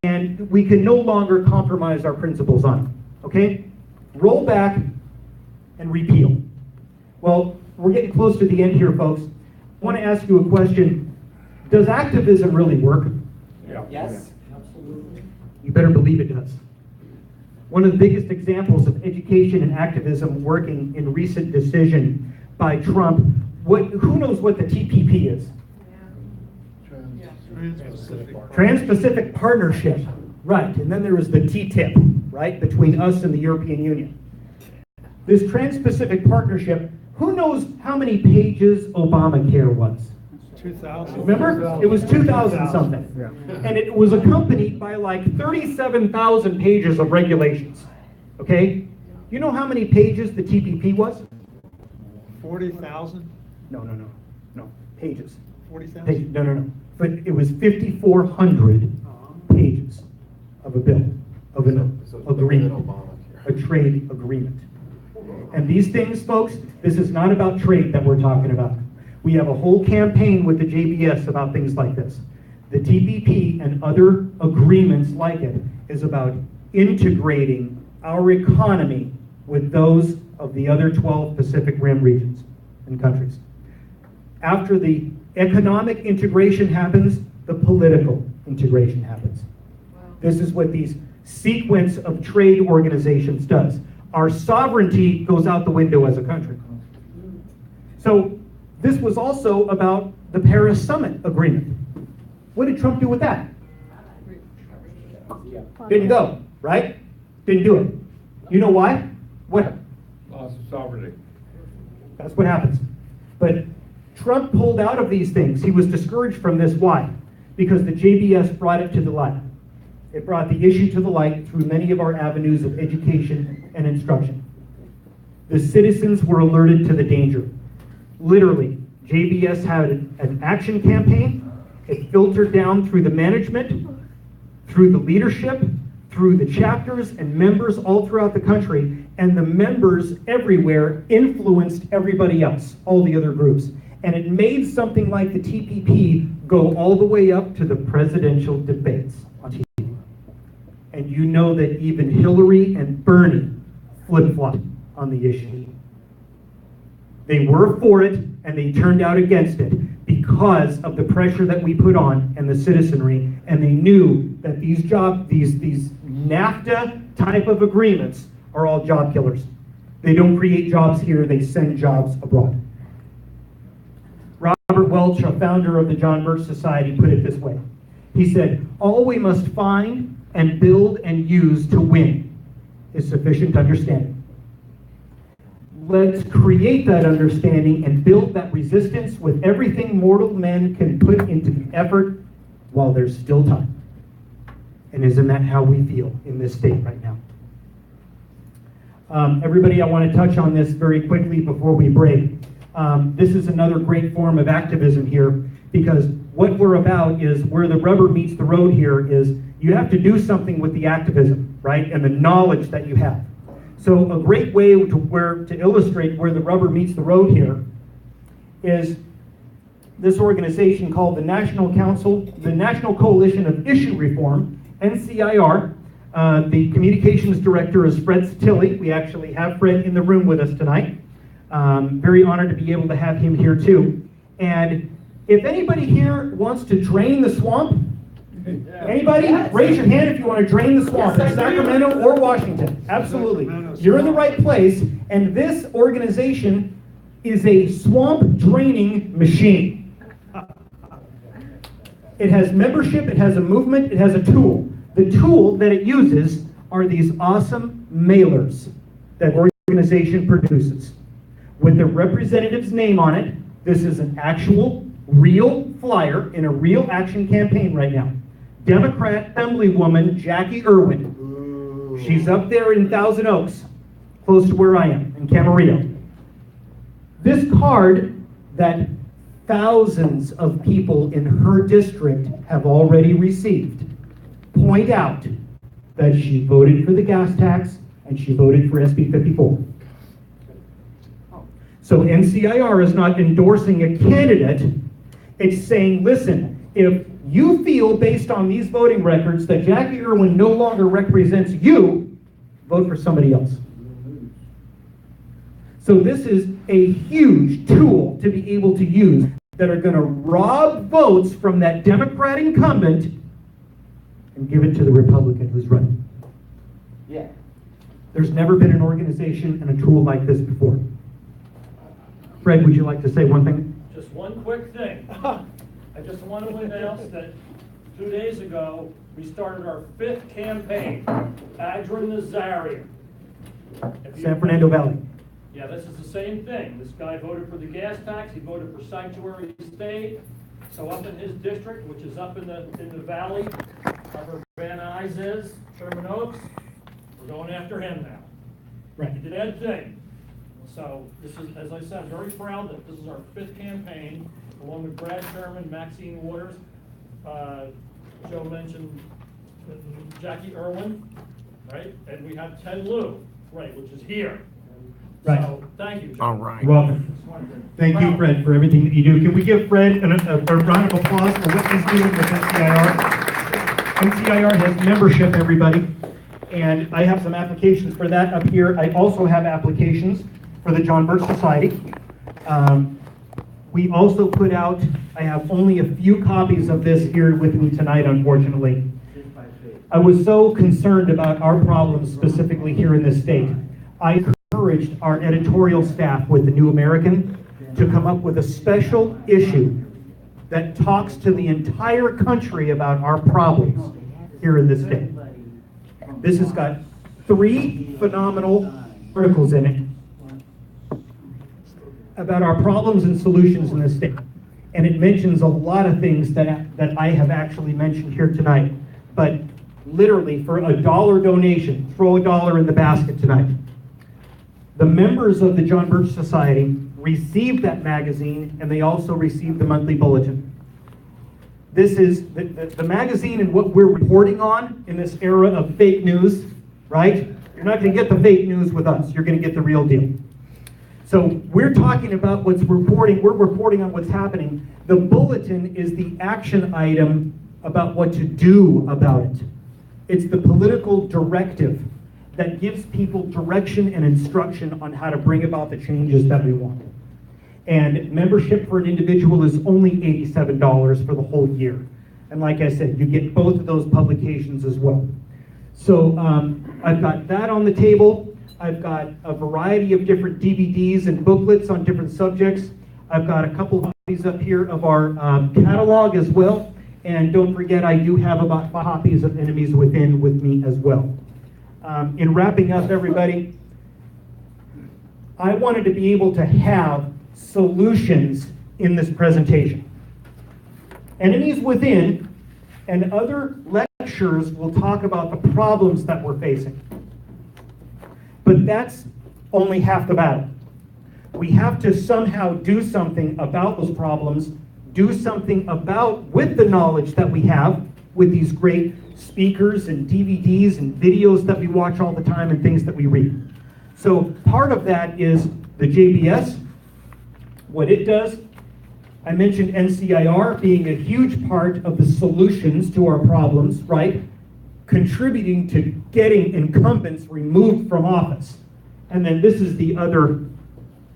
and we can no longer compromise our principles on them, okay? Roll back and repeal. Well, we're getting close to the end here, folks. I want to ask you a question. Does activism really work? Yeah. Yes. You better believe it does. One of the biggest examples of education and activism working in recent decision by Trump, who knows what the TPP is? Trans-Pacific Partnership, right, and then there was the TTIP, right, between us and the European Union. This Trans-Pacific Partnership, who knows how many pages Obamacare was? 2,000. Remember? It was 2,000 something. Yeah. And it was accompanied by like 37,000 pages of regulations. Okay? You know how many pages the TPP was? 40,000? No. Pages. 40,000? No. But it was 5,400 pages of a bill, of an agreement, a trade agreement. And these things, folks, this is not about trade that we're talking about. We have a whole campaign with the JBS about things like this. The TPP and other agreements like it is about integrating our economy with those of the other 12 Pacific Rim regions and countries. After the economic integration happens, the political integration happens. This is what these sequence of trade organizations does. Our sovereignty goes out the window as a country. So this was also about the Paris Summit Agreement. What did Trump do with that? Didn't go, right? Didn't do it. You know why? What? Loss of sovereignty. That's what happens. But Trump pulled out of these things. He was discouraged from this. Why? Because the JBS brought it to the light. It brought the issue to the light through many of our avenues of education and instruction. The citizens were alerted to the danger. Literally, JBS had an action campaign. It filtered down through the management, through the leadership, through the chapters and members all throughout the country, and the members everywhere influenced everybody else, all the other groups. And it made something like the TPP go all the way up to the presidential debates on TV. And you know that even Hillary and Bernie flip-flopped on the issue. They were for it, and they turned out against it because of the pressure that we put on and the citizenry, and they knew that these NAFTA type of agreements are all job killers. They don't create jobs here, they send jobs abroad. Robert Welch, a founder of the Joh Birch Society, put it this way. He said, all we must find and build and use to win is sufficient understanding. Let's create that understanding and build that resistance with everything mortal men can put into the effort while there's still time. And isn't that how we feel in this state right now? Everybody, I want to touch on this very quickly before we break. This is another great form of activism here, because what we're about is where the rubber meets the road here is you have to do something with the activism, right? And the knowledge that you have. So a great way to illustrate where the rubber meets the road here is this organization called the National Coalition of Issue Reform, NCIR. The communications director is Fred Tilly. We actually have Fred in the room with us tonight. Very honored to be able to have him here too. And if anybody here wants to drain the swamp, anybody? Yes. Raise your hand if you want to drain the swamp in Sacramento or Washington. Absolutely. You're in the right place, and this organization is a swamp draining machine. It has membership, it has a movement, it has a tool. The tool that it uses are these awesome mailers that organization produces. With the representative's name on it, this is an actual, real flyer in a real action campaign right now. Democrat Assemblywoman Jackie Irwin. She's up there in Thousand Oaks, close to where I am, in Camarillo. This card that thousands of people in her district have already received point out that she voted for the gas tax and she voted for SB 54. So NCIR is not endorsing a candidate. It's saying, listen, if you feel based on these voting records that Jackie Irwin no longer represents you, vote for somebody else. So this is a huge tool to be able to use that are going to rob votes from that Democrat incumbent and give it to the Republican who's running. Yeah. There's never been an organization and a tool like this before. Fred, would you like to say one thing? Just one quick thing. I just want to announce that 2 days ago, we started our 5th campaign, Adra Nazarian. San Fernando Valley. Yeah, this is the same thing. This guy voted for the gas tax, he voted for sanctuary state. So up in his district, which is up in the valley, where Van Nuys is, Sherman Oaks, we're going after him now. Right. He did that thing. So this is, as I said, very proud that this is our 5th campaign, along with Brad Sherman, Maxine Waters. Joe mentioned Jackie Irwin, right? And we have Ted Lieu, right, which is here. Right. So thank you, Joe. All right. Welcome. Thank you, Fred, for everything that you do. Can we give Fred a round of applause for what he's doing with NCIR? NCIR has membership, everybody, and I have some applications for that up here. I also have applications for the Joh Birch Society. We also put out, I have only a few copies of this here with me tonight, unfortunately. I was so concerned about our problems specifically here in this state. I encouraged our editorial staff with the New American to come up with a special issue that talks to the entire country about our problems here in this state. This has got 3 phenomenal articles in it about our problems and solutions in this state. And it mentions a lot of things that I have actually mentioned here tonight. But literally, for $1 donation, throw $1 in the basket tonight. The members of the Joh Birch Society received that magazine, and they also received the monthly bulletin. This is the magazine and what we're reporting on in this era of fake news, right? You're not going to get the fake news with us. You're going to get the real deal. So we're talking about we're reporting on what's happening. The bulletin is the action item about what to do about it. It's the political directive that gives people direction and instruction on how to bring about the changes that we want. And membership for an individual is only $87 for the whole year. And like I said, you get both of those publications as well. So I've got that on the table. I've got a variety of different DVDs and booklets on different subjects. I've got a couple of copies up here of our catalog as well. And don't forget, I do have about 5 copies of Enemies Within with me as well. In wrapping up, everybody, I wanted to be able to have solutions in this presentation. Enemies Within and other lectures will talk about the problems that we're facing. But that's only half the battle. We have to somehow do something about those problems, do something with the knowledge that we have with these great speakers and DVDs and videos that we watch all the time and things that we read. So part of that is the JBS, what it does. I mentioned NCIR being a huge part of the solutions to our problems, right? Contributing to getting incumbents removed from office. And then this is the other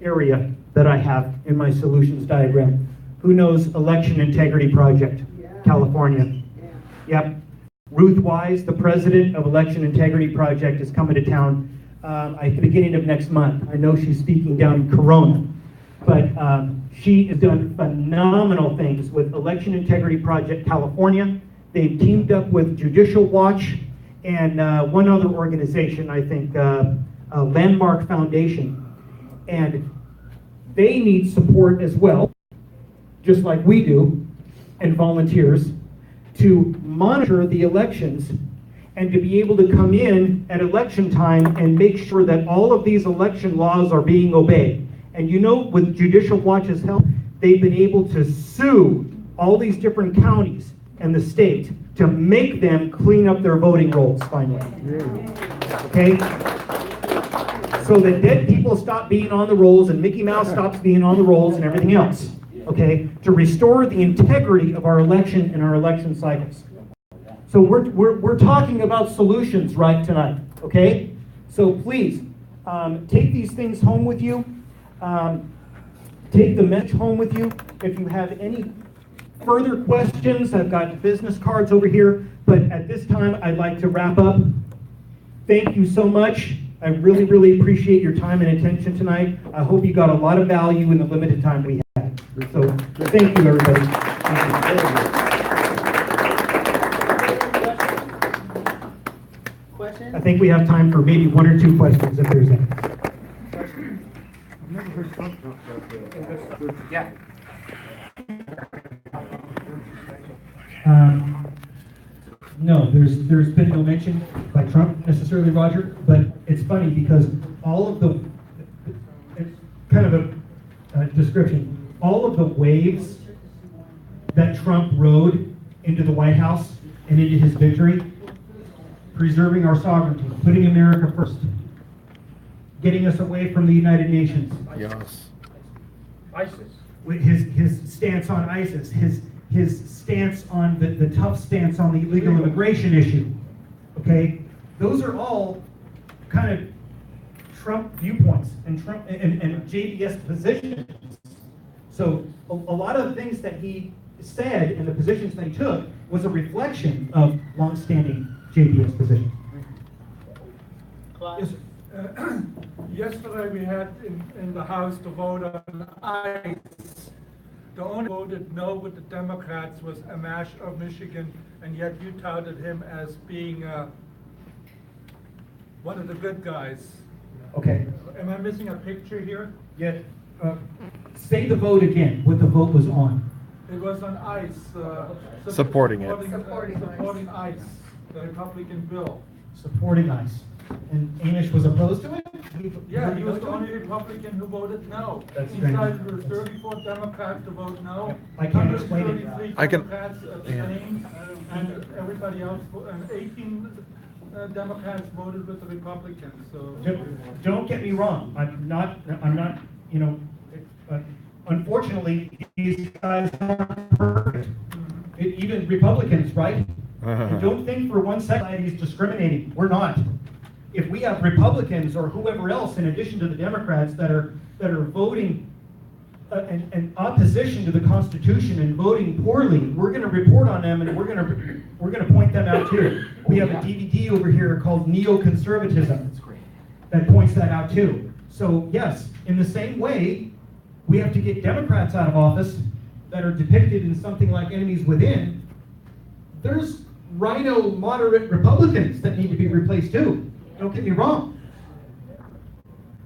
area that I have in my solutions diagram. Who knows Election Integrity Project, California? Yep. Ruth Wise, the president of Election Integrity Project, is coming to town at the beginning of next month. I know she's speaking down in Corona, but she has done phenomenal things with Election Integrity Project California. They've teamed up with Judicial Watch and one other organization, I think, Landmark Foundation. And they need support as well, just like we do, and volunteers, to monitor the elections and to be able to come in at election time and make sure that all of these election laws are being obeyed. And you know, with Judicial Watch's help, they've been able to sue all these different counties and the state to make them clean up their voting rolls finally. Okay? So that dead people stop being on the rolls and Mickey Mouse stops being on the rolls and everything else. Okay? To restore the integrity of our election and our election cycles. So we're talking about solutions right tonight. Okay? So please, take these things home with you. Take the message home with you. If you have any further questions, I've got business cards over here, but at this time I'd like to wrap up. Thank you so much. I really, really appreciate your time and attention tonight. I hope you got a lot of value in the limited time we had. So thank you, everybody. Questions? I think we have time for maybe 1 or 2 questions if there's any. Yeah. No, there's been no mention by Trump necessarily, Roger, but it's funny because all of the, it's kind of a description, all of the waves that Trump rode into the White House and into his victory, preserving our sovereignty, putting America first, getting us away from the United Nations. Yes. ISIS. His stance on ISIS, his stance on the tough stance on the illegal immigration issue. Okay, those are all kind of Trump viewpoints and Trump and JBS positions. So a lot of the things that he said and the positions that he took was a reflection of long-standing JBS positions. Yes, Yesterday we had in the House to vote on ICE. The only voted no with the Democrats was Amash of Michigan, and yet you touted him as being one of the good guys. Okay. Am I missing a picture here? Yeah. Say the vote again, what the vote was on. It was on ICE. Supporting it. Supporting ICE, the Republican bill. Supporting ICE. And Amish was opposed to it? Yeah, he was the only Republican who voted no. That's He strange. decided there were 34 Democrats to vote no. I can't explain it. 133 I can- Democrats abstained, and everybody else, and 18 Democrats voted with the Republicans, so. Don't get me wrong, I'm not, you know, unfortunately, these guys aren't perfect. Even Republicans, right? And don't think for one second he's discriminating. We're not. If we have Republicans or whoever else, in addition to the Democrats, that are voting in opposition to the Constitution and voting poorly, we're going to report on them and we're going to point them out too. We have a DVD over here called Neoconservatism. that points that out too. So yes, in the same way, we have to get Democrats out of office that are depicted in something like enemies within. There's rhino moderate Republicans that need to be replaced too. Don't get me wrong.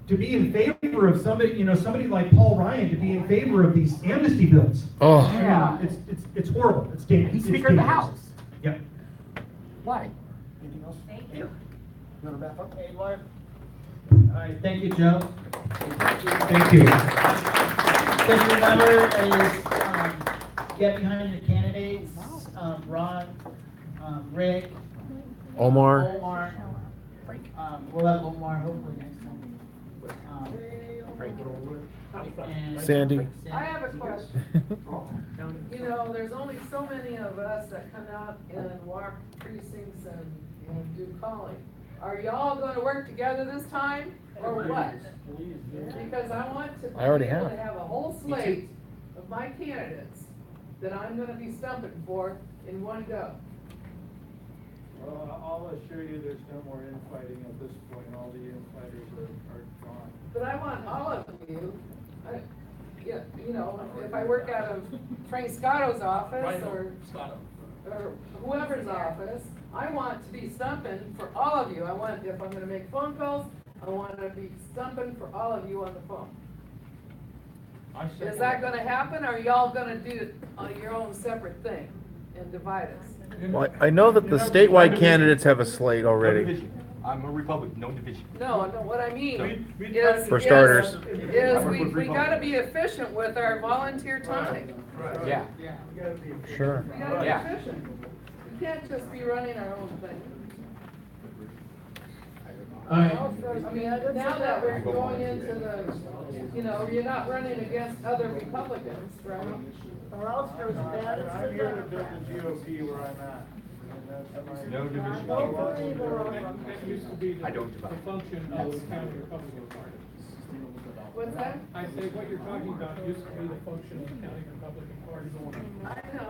To be in favor of somebody, somebody like Paul Ryan, to be in favor of these amnesty bills. Oh. Yeah, it's horrible. It's dangerous. He's Speaker of the House. Yeah. Why? Anything else? Thank you. You want to wrap up? Okay, Laura. All right, thank you, Joe. Thank you. Just remember is, get behind the candidates, Ron, Rick, Omar. We'll have Omar hopefully next time. And Sandy. I have a question. You know, there's only so many of us that come out and walk precincts and do calling. Are y'all gonna work together this time, or what? Because I want to be I already able have. to have a whole slate of my candidates that I'm gonna be stumping for in one go. Well, I'll assure you, there's no more infighting at this point. All the infighters are gone. But I want all of you, yeah, you know, if I work out of Frank Scotto's office or whoever's office, I want to be stumping for all of you. If I'm gonna make phone calls, I want to be stumping for all of you on the phone. Is that gonna happen, or are y'all gonna do it on your own separate thing and divide us? Well, I know that the statewide candidates have a slate already. I'm a Republican, no division. No, what I mean is. For starters. Is we gotta be efficient with our volunteer time. Yeah. Sure. We gotta be efficient. We can't just be running our own thing. All right. I mean, now that we're going into you're not running against other Republicans, right? Or else there's bad. I'm here to build the GOP where I'm at. No division. That used to be the function of the county Republican Party. What's that? I say what you're talking about used to be the function of the county Republican Party. I know.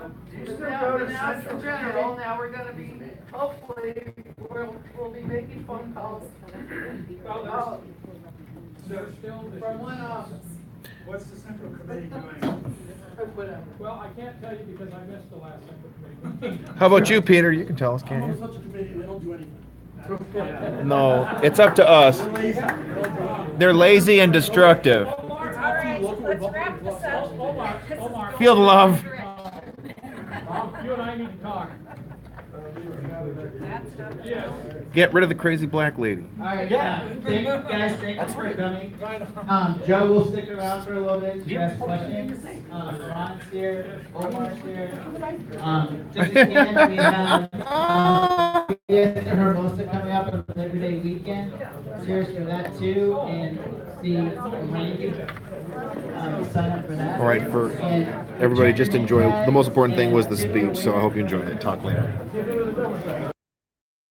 But now it's the general, now we're gonna be, hopefully, we'll be making phone calls. There's still. From one office. What's the Central Committee doing? Whatever. Well, I can't tell you because I missed the last Central Committee meeting. How about you, Peter? You can tell us, can't you? Such a committee, they don't do anything. No, it's up to us. They're lazy and destructive. All right, let's wrap this up. Omar. Feel the love. You and I need to talk. Yes. Get rid of the crazy black lady. All right, thank you guys, thank you for coming. Joe will stick around for a little bit to ask questions. Ron's here, Omar's here. Just again, we have Hermosa coming up on Labor Day weekend. Cheers for that too, and see Randy. Sign up for that. All right, for everybody, just enjoy. The most important thing was the speech, so I hope you enjoyed it. Talk later.